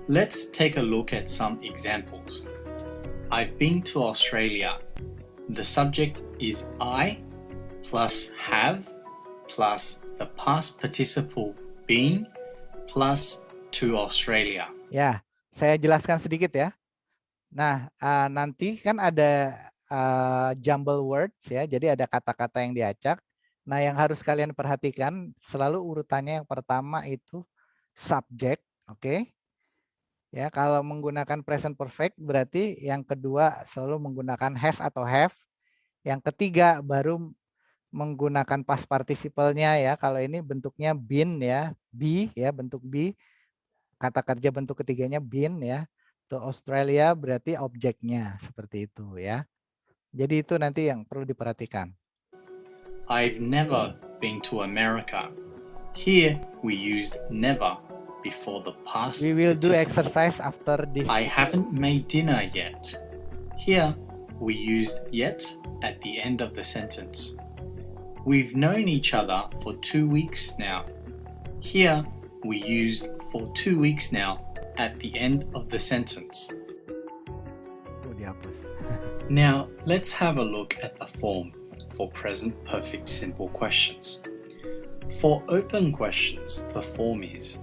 Let's take a look at some examples. I've been to Australia. The subject is I plus have plus the past participle been plus to Australia. Ya, saya jelaskan sedikit ya. Nah, nanti kan ada jumble words ya, jadi ada kata-kata yang diacak. Nah, yang harus kalian perhatikan selalu urutannya yang pertama itu subject, oke? Ya, kalau menggunakan present perfect berarti yang kedua selalu menggunakan has atau have. Yang ketiga baru menggunakan past participle-nya ya. Kalau ini bentuknya been ya, be ya, bentuk be. Kata kerja bentuk ketiganya been ya. To Australia berarti objeknya seperti itu ya. Jadi itu nanti yang perlu diperhatikan. I've never been to America. Here we used never before the past We will do participle. exercise after this. I haven't made dinner yet. Here we used yet at the end of the sentence. We've known each other for 2 weeks now. Here we used for 2 weeks now at the end of the sentence. Dihapus. Now let's have a look at the form for present perfect simple questions. For open questions, the form is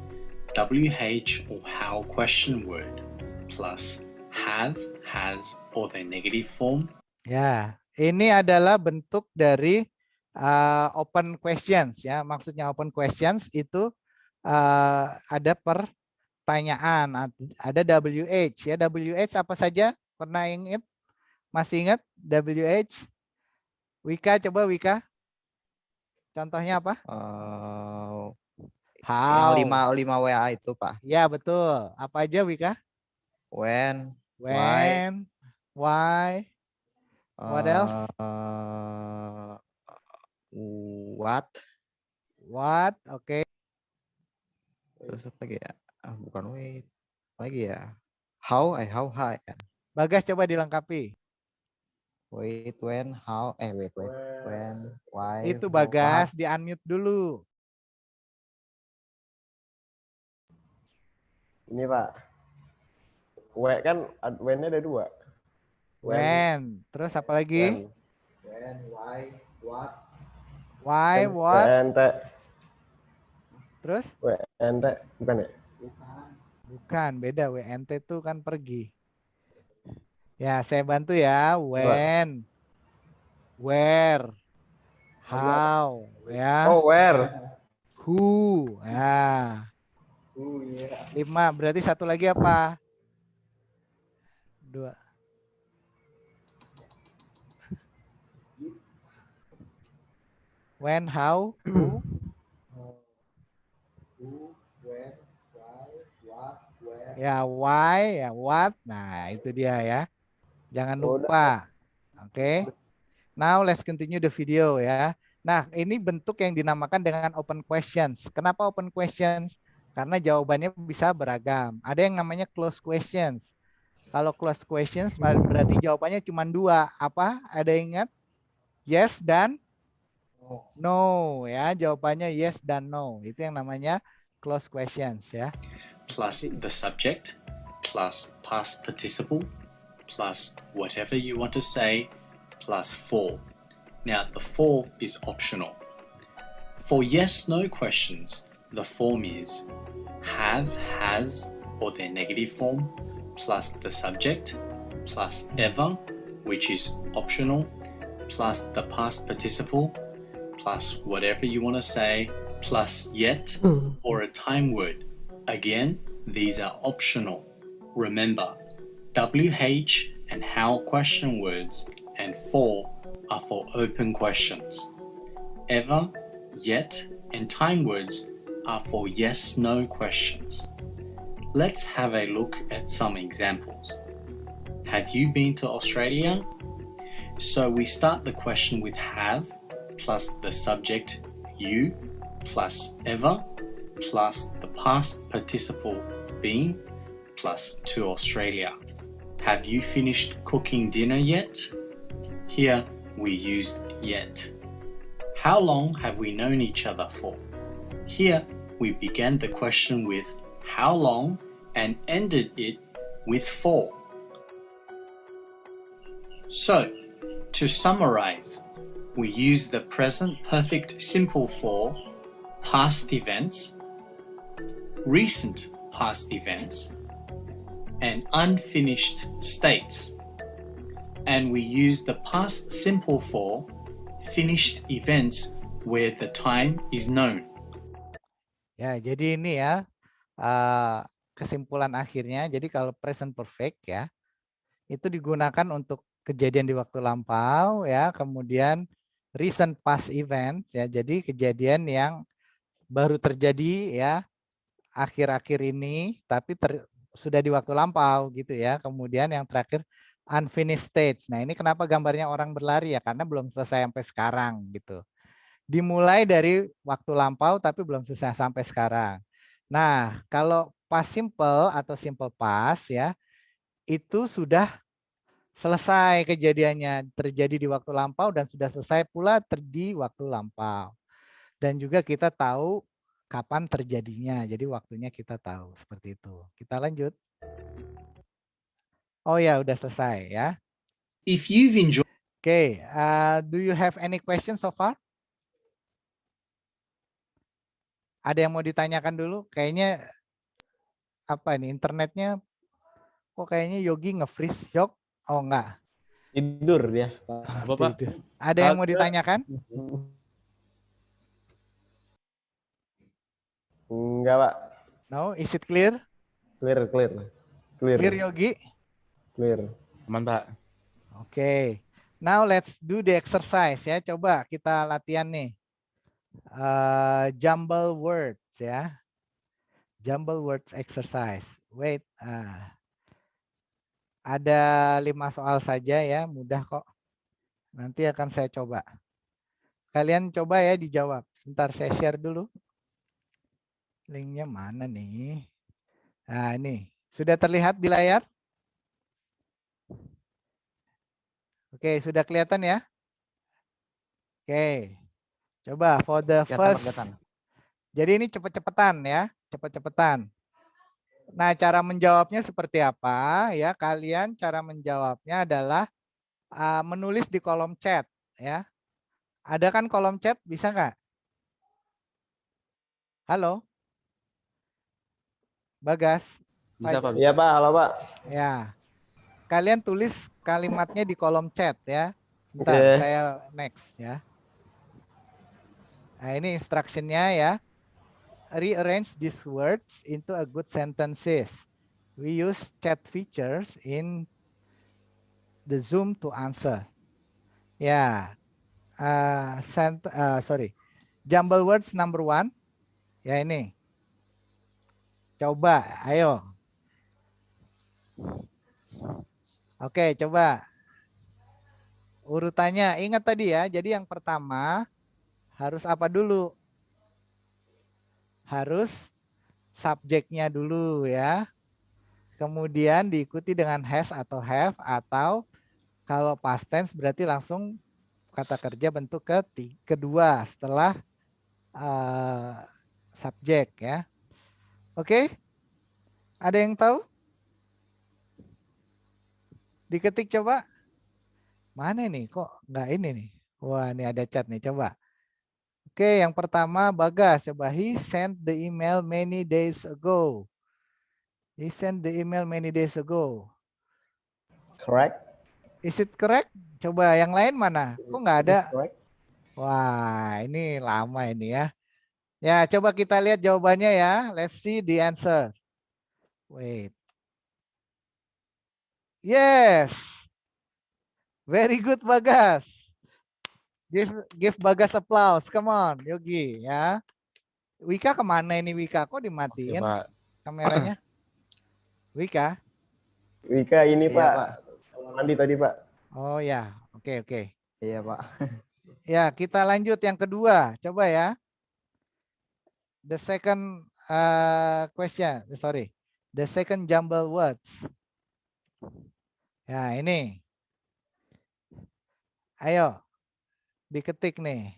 WH or how question word plus have, has, or their negative form. Ya, ini adalah bentuk dari open questions ya. Maksudnya open questions itu ada pertanyaan, ada WH ya. WH apa saja? Pernah ingat? Masih ingat WH? Wika, coba Wika. Contohnya apa? How. Yang 5 WA itu, Pak. Ya, betul. Apa aja Wika? When, When, why, what else? What, Oke. terus apa lagi ya? Bukan wait. Lagi ya. How ya. Bagas coba dilengkapi. Wait, when, how, wait. When, why. Itu how, Bagas, di-unmute dulu. Ini Pak. Kan when-nya ada 2. When. Terus apa lagi? when, why, what. Why, what. WNT. Terus? WNT bukan ya? Bukan, beda. WNT itu kan pergi. Ya, saya bantu ya. When, where, how, ya. Oh, where? Who, ya. 5, berarti satu lagi apa? 2. When, how, who. When, why, what, where. Ya, why, ya, what. Nah, itu dia ya. Jangan Oh, lupa. Oke. Now let's continue the video ya. Nah, ini bentuk yang dinamakan dengan open questions. Kenapa open questions? Karena jawabannya bisa beragam. Ada yang namanya closed questions. Kalau closed questions berarti jawabannya cuma 2. Apa? Ada yang ingat? Yes dan no ya. Jawabannya yes dan no. Itu yang namanya closed questions ya. Plus the subject, plus past participle, plus whatever you want to say, plus for. Now the for is optional. For yes-no questions, the form is have, has, or their negative form, plus the subject, plus ever, which is optional, plus the past participle, plus whatever you want to say, plus yet, or a time word. Again, these are optional. Remember, WH and how question words and for are for open questions. Ever, yet, and time words are for yes-no questions. Let's have a look at some examples. Have you been to Australia? So we start the question with have, plus the subject you, plus ever, plus the past participle been, plus to Australia. Have you finished cooking dinner yet? Here we used yet. How long have we known each other for? Here we began the question with how long and ended it with for. So, to summarize, we use the present perfect simple for past events, recent past events, and unfinished states. And we use the past simple for finished events where the time is known. Ya, jadi ini ya kesimpulan akhirnya. Jadi kalau present perfect ya, itu digunakan untuk kejadian di waktu lampau ya, kemudian recent past events ya. Jadi kejadian yang baru terjadi ya akhir-akhir ini, tapi sudah di waktu lampau gitu ya. Kemudian yang terakhir unfinished states. Nah ini kenapa gambarnya orang berlari ya, karena belum selesai sampai sekarang gitu. Dimulai dari waktu lampau tapi belum selesai sampai sekarang. Nah, kalau past simple atau simple past ya, itu sudah selesai kejadiannya, terjadi di waktu lampau dan sudah selesai pula di waktu lampau. Dan juga kita tahu kapan terjadinya, jadi waktunya kita tahu seperti itu. Kita lanjut. Oh ya, udah selesai ya. If you've enjoyed Okay, do you have any questions so far? Ada yang mau ditanyakan dulu? Kayaknya apa ini internetnya? Kok kayaknya Yogi nge-freeze, Yok? Oh enggak. Tidur dia. Apa, Pak? Ada yang mau ditanyakan? Enggak, Pak. No, is it clear? Clear. Clear Yogi? Clear. Aman, Pak. Oke. Now let's do the exercise ya. Coba kita latihan nih. Jumble words ya. Jumble words exercise. Wait. Ada 5 soal saja ya. Mudah kok. Nanti akan saya coba. Kalian coba ya dijawab. Sebentar saya share dulu. Linknya mana nih? Nah ini. Sudah terlihat di layar? Oke, sudah kelihatan ya? Oke. Coba for the first. Jadi ini cepet-cepetan ya, cepet-cepetan. Nah, cara menjawabnya seperti apa ya? Kalian cara menjawabnya adalah menulis di kolom chat ya. Ada kan kolom chat, bisa nggak? Halo? Bagas? Bisa, Pak. Iya, Pak. Halo, Pak. Ya. Kalian tulis kalimatnya di kolom chat ya. Bentar, Oke. saya next ya. Nah, ini instructionnya ya. Rearrange these words into a good sentences. We use chat features in the Zoom to answer. Ya, jumble words number 1. Ya ini. Coba, ayo. Oke, coba. Urutannya, ingat tadi ya. Jadi yang pertama harus apa dulu? Harus subjeknya dulu ya. Kemudian diikuti dengan has atau have, atau kalau past tense berarti langsung kata kerja bentuk kedua setelah subjek ya. Oke? Ada yang tahu? Diketik coba. Mana nih? Kok nggak ini nih? Wah, ini ada chat nih. Coba. Oke, yang pertama Bagas. Coba, he sent the email many days ago. He sent the email many days ago. Correct. Is it correct? Coba yang lain mana? Kok nggak ada? Correct. Wah, ini lama ini ya. Ya, coba kita lihat jawabannya ya. Let's see the answer. Wait. Yes. Very good, Bagas. Give Bagas applause. Come on, Yogi ya. Wika kemana ini Wika? Kok dimatiin Pak. kameranya? Wika? Wika ini, Iya, Pak. Pak. Mandi tadi, Pak. Oh ya, oke. Iya, Pak. Ya, kita lanjut yang kedua. Coba ya. The second question, sorry. The second jumble words. Ya, ini. Ayo, diketik nih.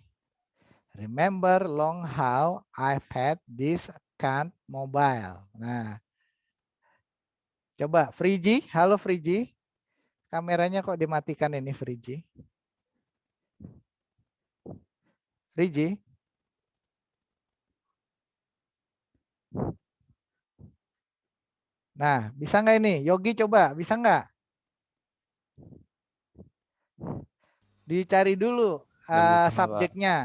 Remember long how I've had this account mobile. Nah, coba Friji, halo Friji. Kameranya kok dimatikan ini Friji? Friji? Nah, bisa nggak ini? Yogi coba, bisa nggak? Dicari dulu Belum bisa, Pak. subjeknya.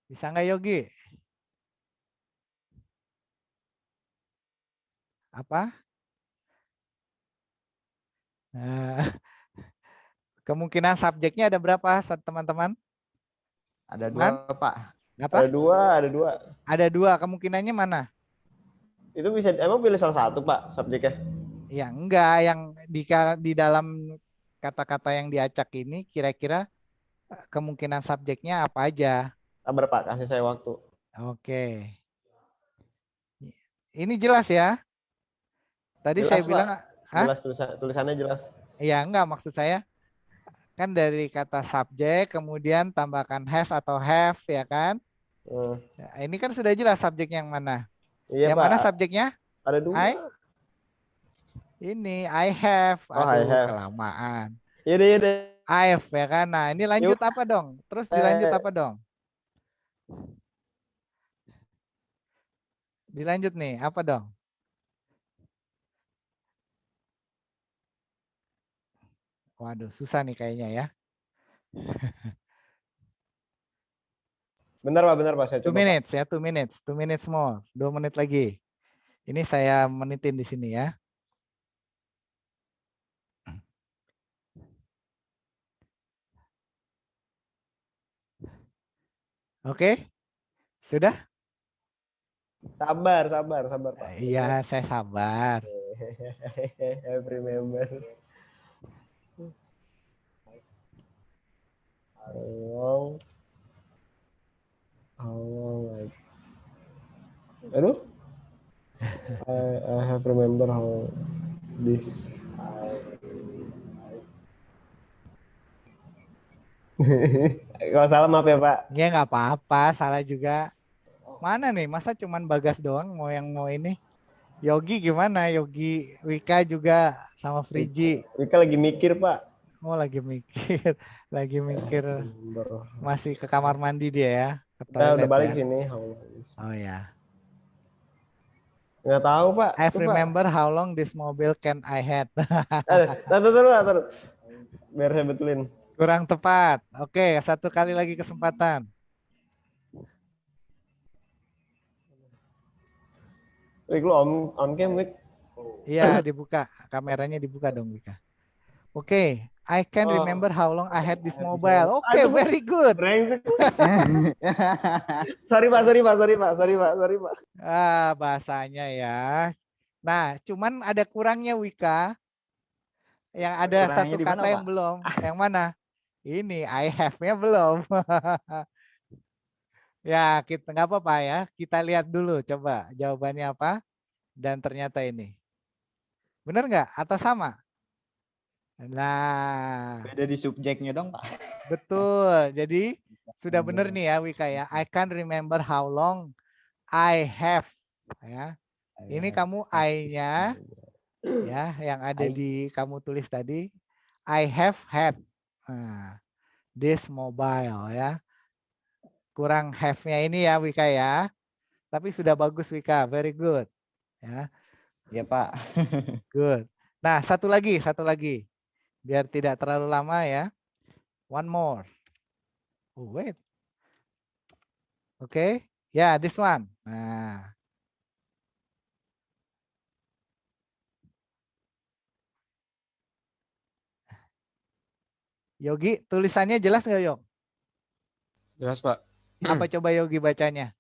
Bisa nggak Yogi? Apa? Nah, kemungkinan subjeknya ada berapa teman-teman? Ada Man? 2, Pak. Apa? Ada dua. Ada 2. Kemungkinannya mana? Itu bisa emang pilih salah satu, Pak, subjeknya. Ya enggak, yang di dalam kata-kata yang diacak ini kira-kira kemungkinan subjeknya apa aja? Sabar, Pak, kasih saya waktu. Oke. Ini jelas ya? Tadi Jelas, saya Pak. bilang, Jelas tulisannya jelas. ya enggak, maksud saya kan dari kata subjek kemudian tambahkan has atau have ya kan? Ya, ini kan sudah jelas subjeknya yang mana? Iya, Yang Pak. mana subjeknya? Ada 2. Ini I have. Oh, I Aduh, have. kelamaan. Iya deh. I've ya kan? Nah, ini lanjut apa dong? Terus dilanjut apa dong? Dilanjut nih, apa dong? Waduh, susah nih kayaknya ya. Benar, Pak, saya 2 coba, Pak. minutes ya, 2 minutes. 2 minutes more. 2 menit lagi. Ini saya menitin di sini ya. Oke? Sudah? Sabar, Pak. Iya, saya sabar. I remember. How long aduh. I have remember how this kalau salah maaf ya, Pak. Ya nggak apa-apa, salah juga. Mana nih, masa cuman Bagas doang mau yang mau ini? Yogi gimana? Yogi, Wika juga sama Friji. Wika lagi mikir, Pak. Oh lagi mikir, lagi mikir. Masih ke kamar mandi dia ya? Ke toilet Udah balik ya? sini. Oh ya. Nggak tahu, Pak. I remember how long this mobile can I had. Taruh. Biar saya betulin. Kurang tepat. Oke, 1 kali lagi kesempatan. Wik, lu on cam, Wik. Iya, dibuka. Kameranya dibuka dong, Wika. Oke, I can remember how long I had this mobile. Oke, very good. Sorry, Pak. Bahasanya ya. Nah, cuman ada kurangnya, Wika. Yang ada Kurangnya satu di kata mana, yang Pak? belum. Yang mana? Ini I have-nya belum. Ya, kita nggak apa-apa ya. Kita lihat dulu coba jawabannya apa. Dan ternyata ini. Benar nggak? Atau sama? Nah, Beda di subjeknya dong, Pak. betul. Jadi sudah benar nih ya Wika ya. I can't remember how long I have. Ya. Ini kamu I-nya ya yang ada di kamu tulis tadi. I have had this mobile ya. Kurang have-nya ini ya Wika ya. Tapi sudah bagus Wika, very good. Ya. Iya, Pak. Good. Nah, satu lagi. Biar tidak terlalu lama ya. One more. Oh, wait. Oke. Ya, this one. Nah. Yogi, tulisannya jelas nggak, Yog? Jelas, Pak. Apa coba Yogi bacanya?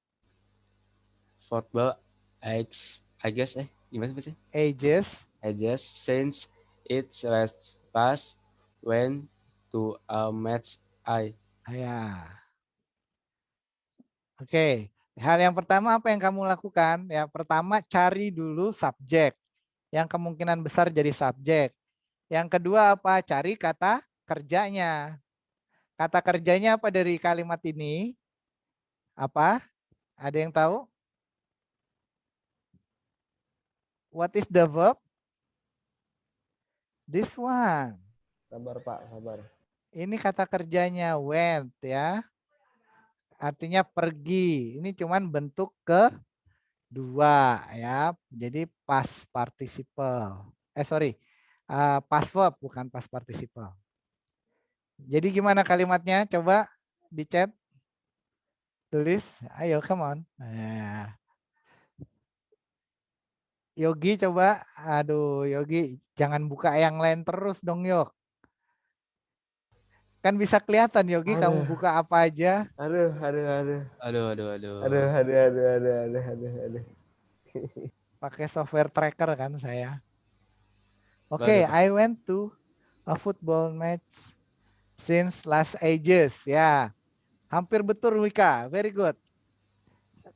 Football age, I guess gimana sih? Ages Since its last pass went to a match Ya. Oke. Hal yang pertama apa yang kamu lakukan? Ya, pertama cari dulu subjek. Yang kemungkinan besar jadi subjek. Yang kedua apa? Cari kata kerjanya. Kata kerjanya apa dari kalimat ini? Apa? Ada yang tahu? What is the verb? This one. Sabar Pak, sabar. Ini kata kerjanya went ya. Artinya pergi. Ini cuman bentuk kedua ya. Jadi past participle. Past verb bukan past participle. Jadi gimana kalimatnya? Coba di chat. Tulis. Ayo, come on. Nah. Yogi coba. Aduh, Yogi jangan buka yang lain terus dong, Yok. Kan bisa kelihatan Yogi kamu buka apa aja. Aduh. Pakai software tracker kan saya. Waduh. Oke, I went to a football match since last ages. Ya, hampir betul Wika. Very good.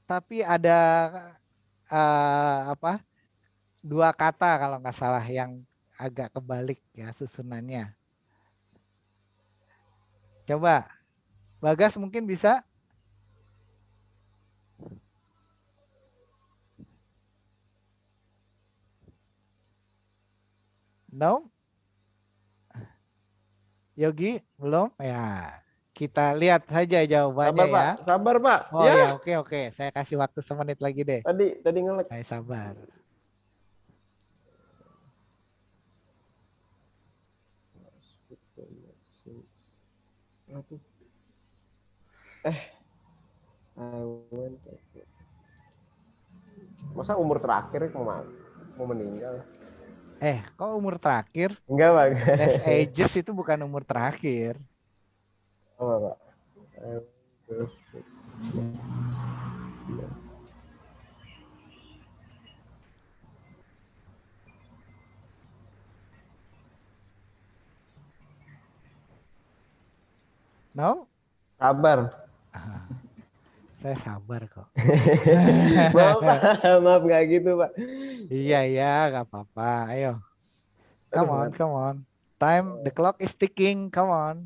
Tapi ada dua kata kalau nggak salah yang agak kebalik ya susunannya. Coba, Bagas mungkin bisa. No? Yogi belum? Ya, kita lihat saja jawabannya Sabar ya. Pak, sabar Pak. Oh ya, oke. Saya kasih waktu semenit lagi deh. Tadi ngelek. Saya sabar. Masa umur terakhir mau meninggal? Kok umur terakhir? Enggak Pak. Last ages itu bukan umur terakhir. Apa Pak? No? Sabar. Saya sabar kok. Maaf nggak gitu Pak. Iya, nggak apa-apa. Ayo. Come on. Time, the clock is ticking. Come on.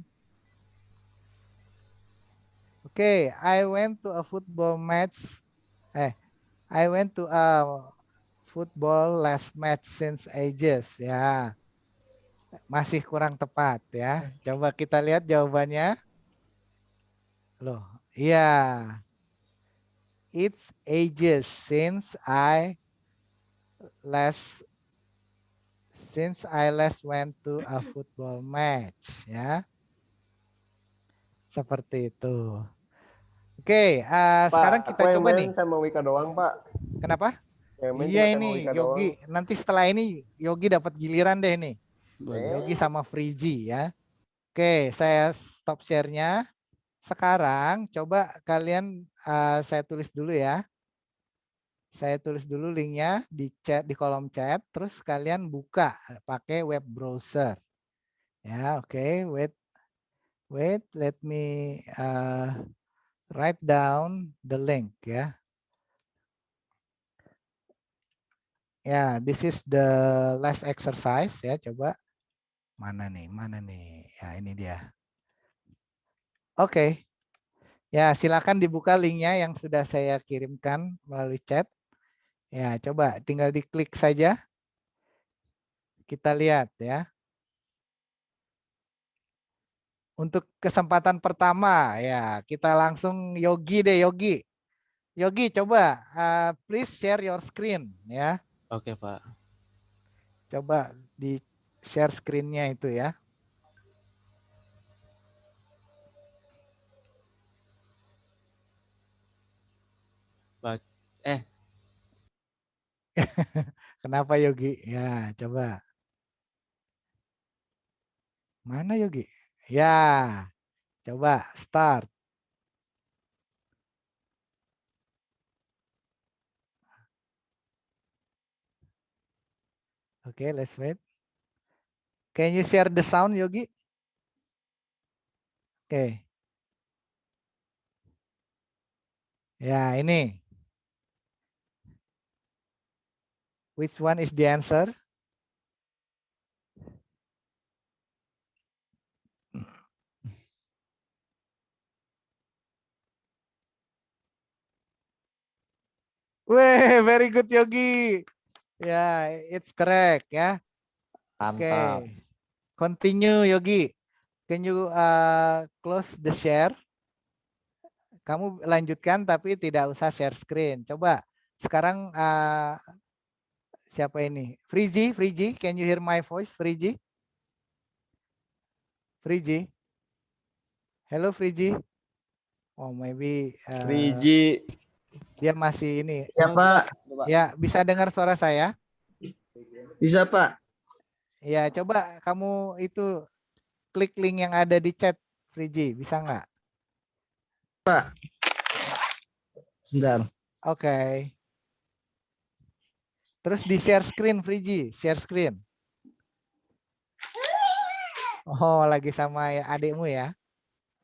Okay, I went to a football match. I went to a football last match since ages. Ya, masih kurang tepat ya. Coba kita lihat jawabannya. Loh, iya. It's ages since I last went to a football match ya. Seperti itu. Oke, sekarang kita coba nih. Sama Wika doang Pak. Kenapa? Iya ini Yogi. Doang. Nanti setelah ini Yogi dapat giliran deh nih. Yogi sama Frizi ya. Oke, saya stop share-nya. Sekarang coba kalian saya tulis dulu ya. Saya tulis dulu linknya di chat, di kolom chat. Terus kalian buka pakai web browser. Ya, oke. Wait. Let me write down the link ya. Ya, this is the last exercise ya. Coba mana nih? Ya, ini dia. Oke. Ya, silakan dibuka linknya yang sudah saya kirimkan melalui chat. Ya, coba tinggal diklik saja. Kita lihat ya. Untuk kesempatan pertama ya, kita langsung Yogi deh, Yogi. Yogi, coba please share your screen ya. Oke, Pak. Coba di share screen-nya itu ya. Kenapa Yogi? Ya, coba. Mana Yogi? Ya, coba start. Oke, let's wait. Can you share the sound, Yogi? Oke. Ya, ini. Which one is the answer? Weh, very good Yogi. Ya, it's correct ya. Oke. Mantap. Continue Yogi. Can you close the share? Kamu lanjutkan tapi tidak usah share screen. Coba sekarang siapa ini? Friji, can you hear my voice, Friji? Friji. Hello Friji. Oh, maybe Riji. dia masih ini. Ya Pak. Ya, bisa dengar suara saya? Bisa Pak. Ya, coba kamu itu klik link yang ada di chat, Friji. Bisa nggak? Sebentar. Oke. Terus di share screen, Friji. Share screen. Oh, lagi sama adikmu ya?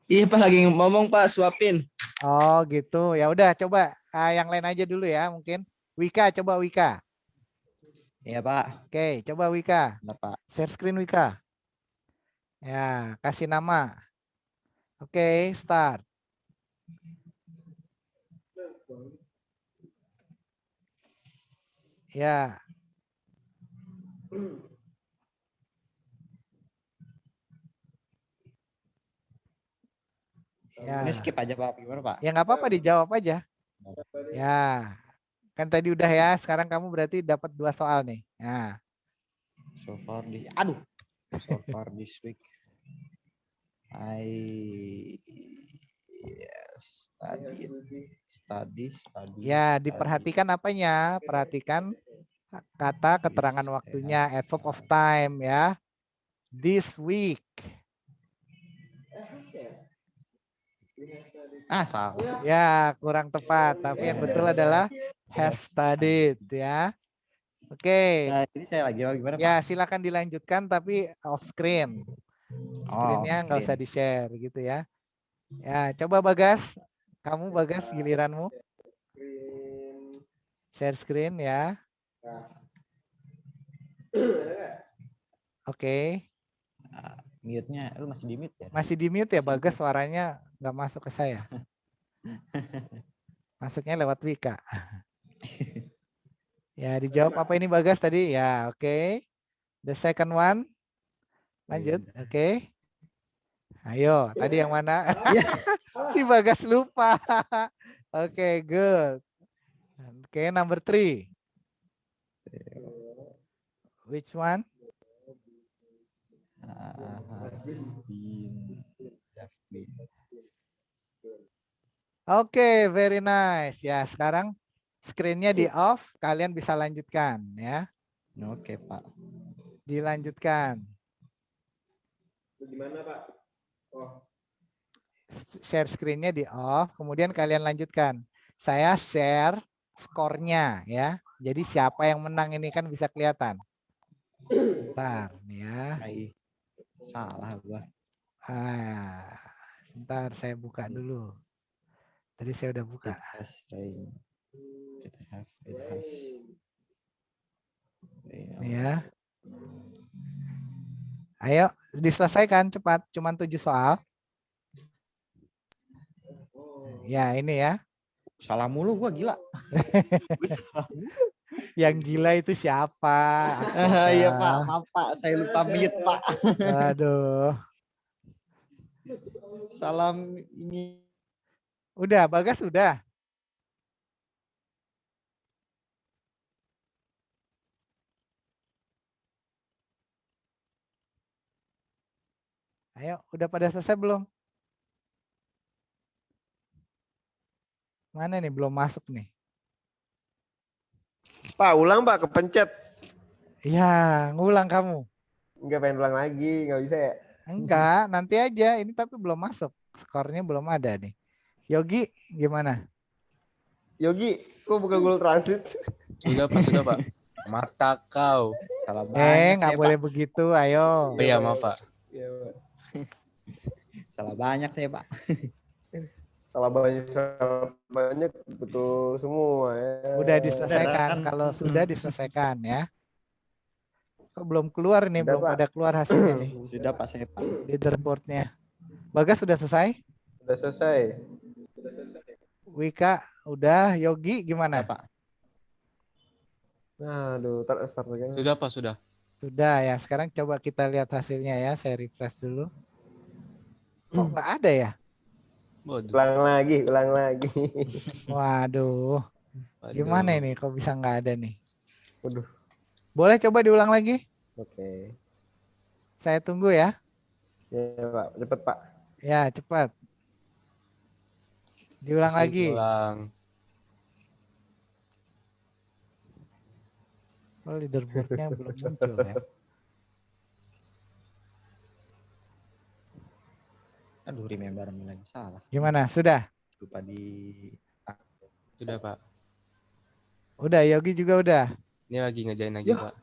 Iya Pak lagi ngomong Pak, suapin. Oh, gitu. Ya udah, coba yang lain aja dulu ya, mungkin. Wika, coba Wika. Iya Pak. Oke, coba Wika. Benar Pak. Share screen Wika. Ya, kasih nama. Oke, start. Ya. Ya. Ini skip aja Pak. Gimana Pak? Ya nggak apa-apa, dijawab aja. Ya, kan tadi udah ya. Sekarang kamu berarti dapat 2 soal nih. Ya. So far this week I study. Ya, diperhatikan apanya? Perhatikan kata keterangan waktunya, adverb of time ya. This week. Salah. Ya, kurang tepat. Tapi yang betul adalah have studied ya. Oke. Nah, ini saya lagi gimana Pak? Ya, silakan dilanjutkan tapi off screen. Screen-nya nggak usah di-share gitu ya. Ya, coba Bagas. Kamu Bagas giliranmu. Share screen ya. Oke. Mute-nya lu masih di mute ya? Masih di mute ya Bagas, suaranya nggak masuk ke saya. Masuknya lewat Wika. Ya, dijawab apa ini Bagas tadi? Ya, oke. The second one. Lanjut. Oke. Ayo, tadi yang mana? Si Bagas lupa. Oke, good. Oke, number 3. Which one? Oke, very nice. Ya, sekarang screen-nya di off, kalian bisa lanjutkan ya. Oke, Pak. Dilanjutkan. Gimana Pak? Share screen-nya di off, kemudian kalian lanjutkan. Saya share skornya ya. Jadi siapa yang menang ini kan bisa kelihatan. Bentar nih ya. Salah gua. Sebentar saya buka dulu. Tadi saya udah buka. Ya. Ayo diselesaikan cepat, cuman 7 soal. Ya, ini ya. Salah mulu gua, gila. Yang gila itu siapa? Iya Pak, maaf Pak, saya lupa mute Pak. Aduh. Salam ini. Udah, Bagas udah. Ayo, udah pada selesai belum? Mana nih belum masuk nih? Pak, ulang Pak, kepencet. Iya, ngulang kamu. Enggak pengen ulang lagi, nggak bisa ya? Enggak, nanti aja. Ini tapi belum masuk. Skornya belum ada nih. Yogi, gimana? Yogi, kok bukan Google Translate? Sudah Pak. Mata kau. Salah banyak. Nggak boleh begitu. Ayo. Oh iya, maaf Pak. Iya, Pak. Salah banyak saya Pak. Salah banyak, betul semua ya. Udah diselesaikan. Kalau sudah diselesaikan ya. Kok belum keluar nih, Sudah, belum Pak. ada keluar hasilnya nih. Sudah Pak saya Pak. Leaderboardnya. Bagas sudah selesai? Udah selesai. Wika udah. Yogi gimana? Pak. Aduh, start lagi. Sudah Pak, sudah. Sudah ya. Sekarang coba kita lihat hasilnya ya. Saya refresh dulu. Kok nggak ada ya? Waduh. Ulang lagi. Waduh. Waduh. Gimana ini? Kok bisa nggak ada nih? Waduh. Boleh coba diulang lagi? Oke. Saya tunggu ya. Ya, Pak. Cepet, Pak. Ya, cepat. Diulang Masih lagi. Ulang. Oh, leaderboardnya belum muncul ya. Aduh, remember lagi salah. Gimana? Sudah? Lupa di Sudah Pak. Udah, Yogi juga udah. Ini lagi ngerjain lagi Ya. Pak.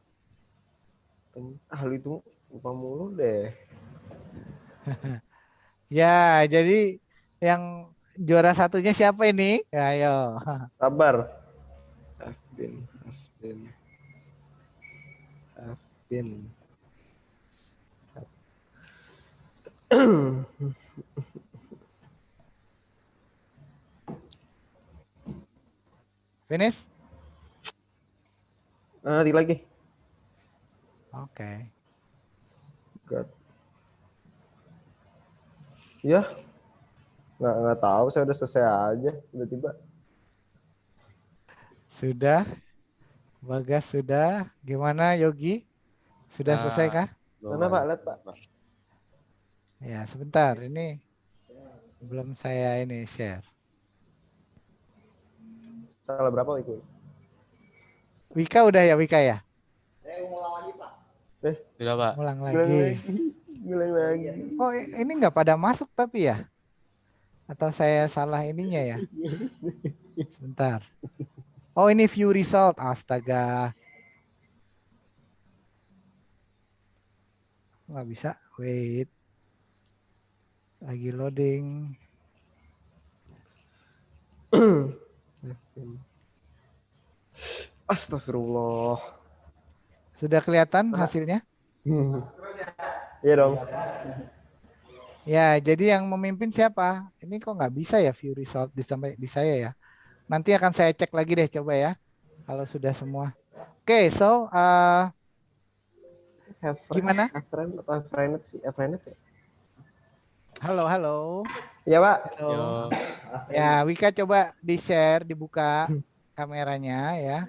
Hal itu lupa mulu deh. Ya, jadi yang juara satunya siapa ini? Ayo. Sabar. Afbin. Finish? Nanti lagi. Oke. God. Ya. Nggak tahu, saya udah selesai aja tiba-tiba. Sudah. Bagas sudah. Gimana Yogi? Sudah selesai kah? Mana Pak? Lihat Pak. Ya, sebentar. Ini belum saya ini share. Salah berapa itu? Wika udah ya, Wika ya? Sudah Pak. Ulang lagi. Ngulang lagi. Oh, ini nggak pada masuk tapi ya? Atau saya salah ininya ya? Sebentar. Oh, ini view result. Astaga. Nggak bisa. Wait. Lagi loading. Astagfirullah. Sudah kelihatan hasilnya? Iya dong. Ya, jadi yang memimpin siapa? Ini kok nggak bisa ya view result sampai di saya ya. Nanti akan saya cek lagi deh coba ya. Kalau sudah semua. Oke, so gimana? Friend atau Friend sih? Friend ya? Halo, halo. Iya Pak. Halo. Yo. Ya, Wika coba di-share, dibuka kameranya ya.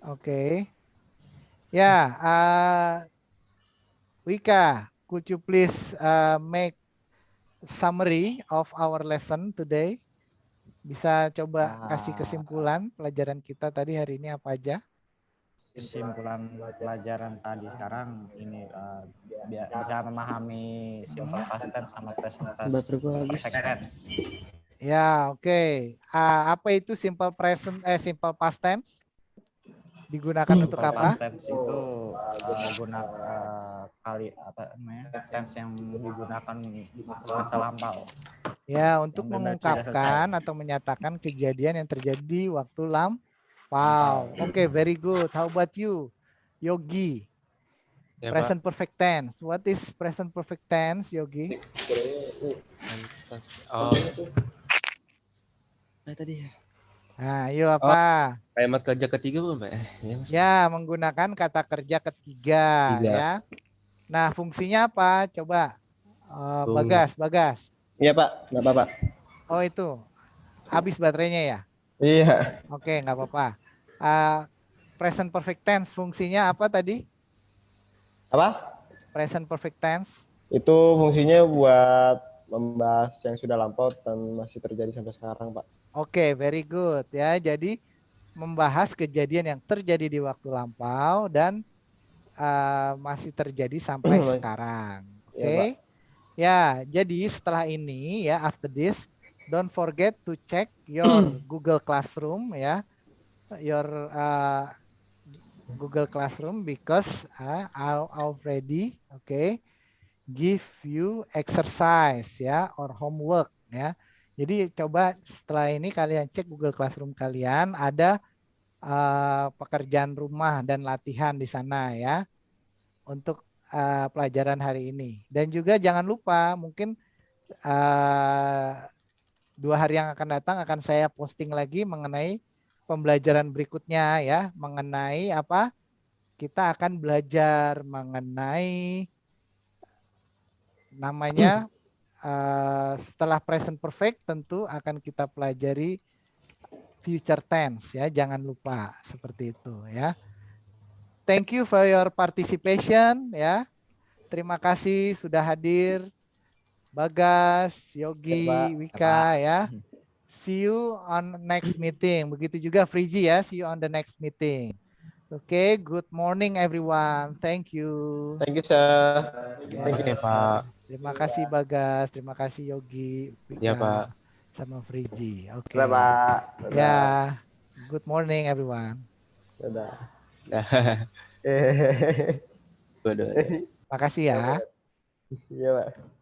Oke. Ya, Wika, could you please make summary of our lesson today? Bisa coba kasih kesimpulan pelajaran kita tadi hari ini apa aja? kesimpulan pelajaran tadi sekarang ini bisa memahami simple past tense sama present perfect tense. Ya, oke. Apa itu simple past tense? Digunakan untuk Simple apa? past tense itu tense yang digunakan di masa lampau. Ya, untuk Yang benar mengungkapkan tidak atau menyatakan kejadian yang terjadi waktu lampau. Oke, very good. How about you, Yogi? Ya Pak. Present perfect tense. What is present perfect tense, Yogi? Oh, Tadi Nah, yuk apa? kalimat kerja ketiga belum Pak? Ya, Mas. Ya, menggunakan kata kerja ketiga, Tiga. ya. Nah, fungsinya apa? Coba. Bagas. Iya Pak, nggak apa-apa. Oh, itu. Habis baterainya ya? Iya. Oke, nggak apa-apa. Present perfect tense fungsinya apa tadi? Apa? Present perfect tense. Itu fungsinya buat membahas yang sudah lampau dan masih terjadi sampai sekarang Pak. Oke, very good ya. Jadi membahas kejadian yang terjadi di waktu lampau dan masih terjadi sampai sekarang. Oke. Ya, jadi setelah ini ya, after this, don't forget to check your Google Classroom ya, your Google Classroom because I already give you exercise ya or homework ya. Jadi coba setelah ini kalian cek Google Classroom kalian, ada pekerjaan rumah dan latihan di sana ya untuk pelajaran hari ini. Dan juga jangan lupa mungkin 2 hari yang akan datang akan saya posting lagi mengenai pembelajaran berikutnya ya mengenai apa? Kita akan belajar mengenai namanya setelah present perfect tentu akan kita pelajari future tense ya, jangan lupa seperti itu ya. Thank you for your participation ya. Terima kasih sudah hadir Bagas, Yogi, Wika ya. See you on next meeting. Begitu juga Friji ya. See you on the next meeting. Oke, good morning everyone. Thank you. Thank you, sir. Ya, Thank you, Pak. terima kasih Bagas, terima kasih Yogi, Wika, Ya, Pak. sama Friji. Oke. Dadah, Pak. Ya, good morning everyone. Dadah. Waduh. Makasih ya. Iya, Pak.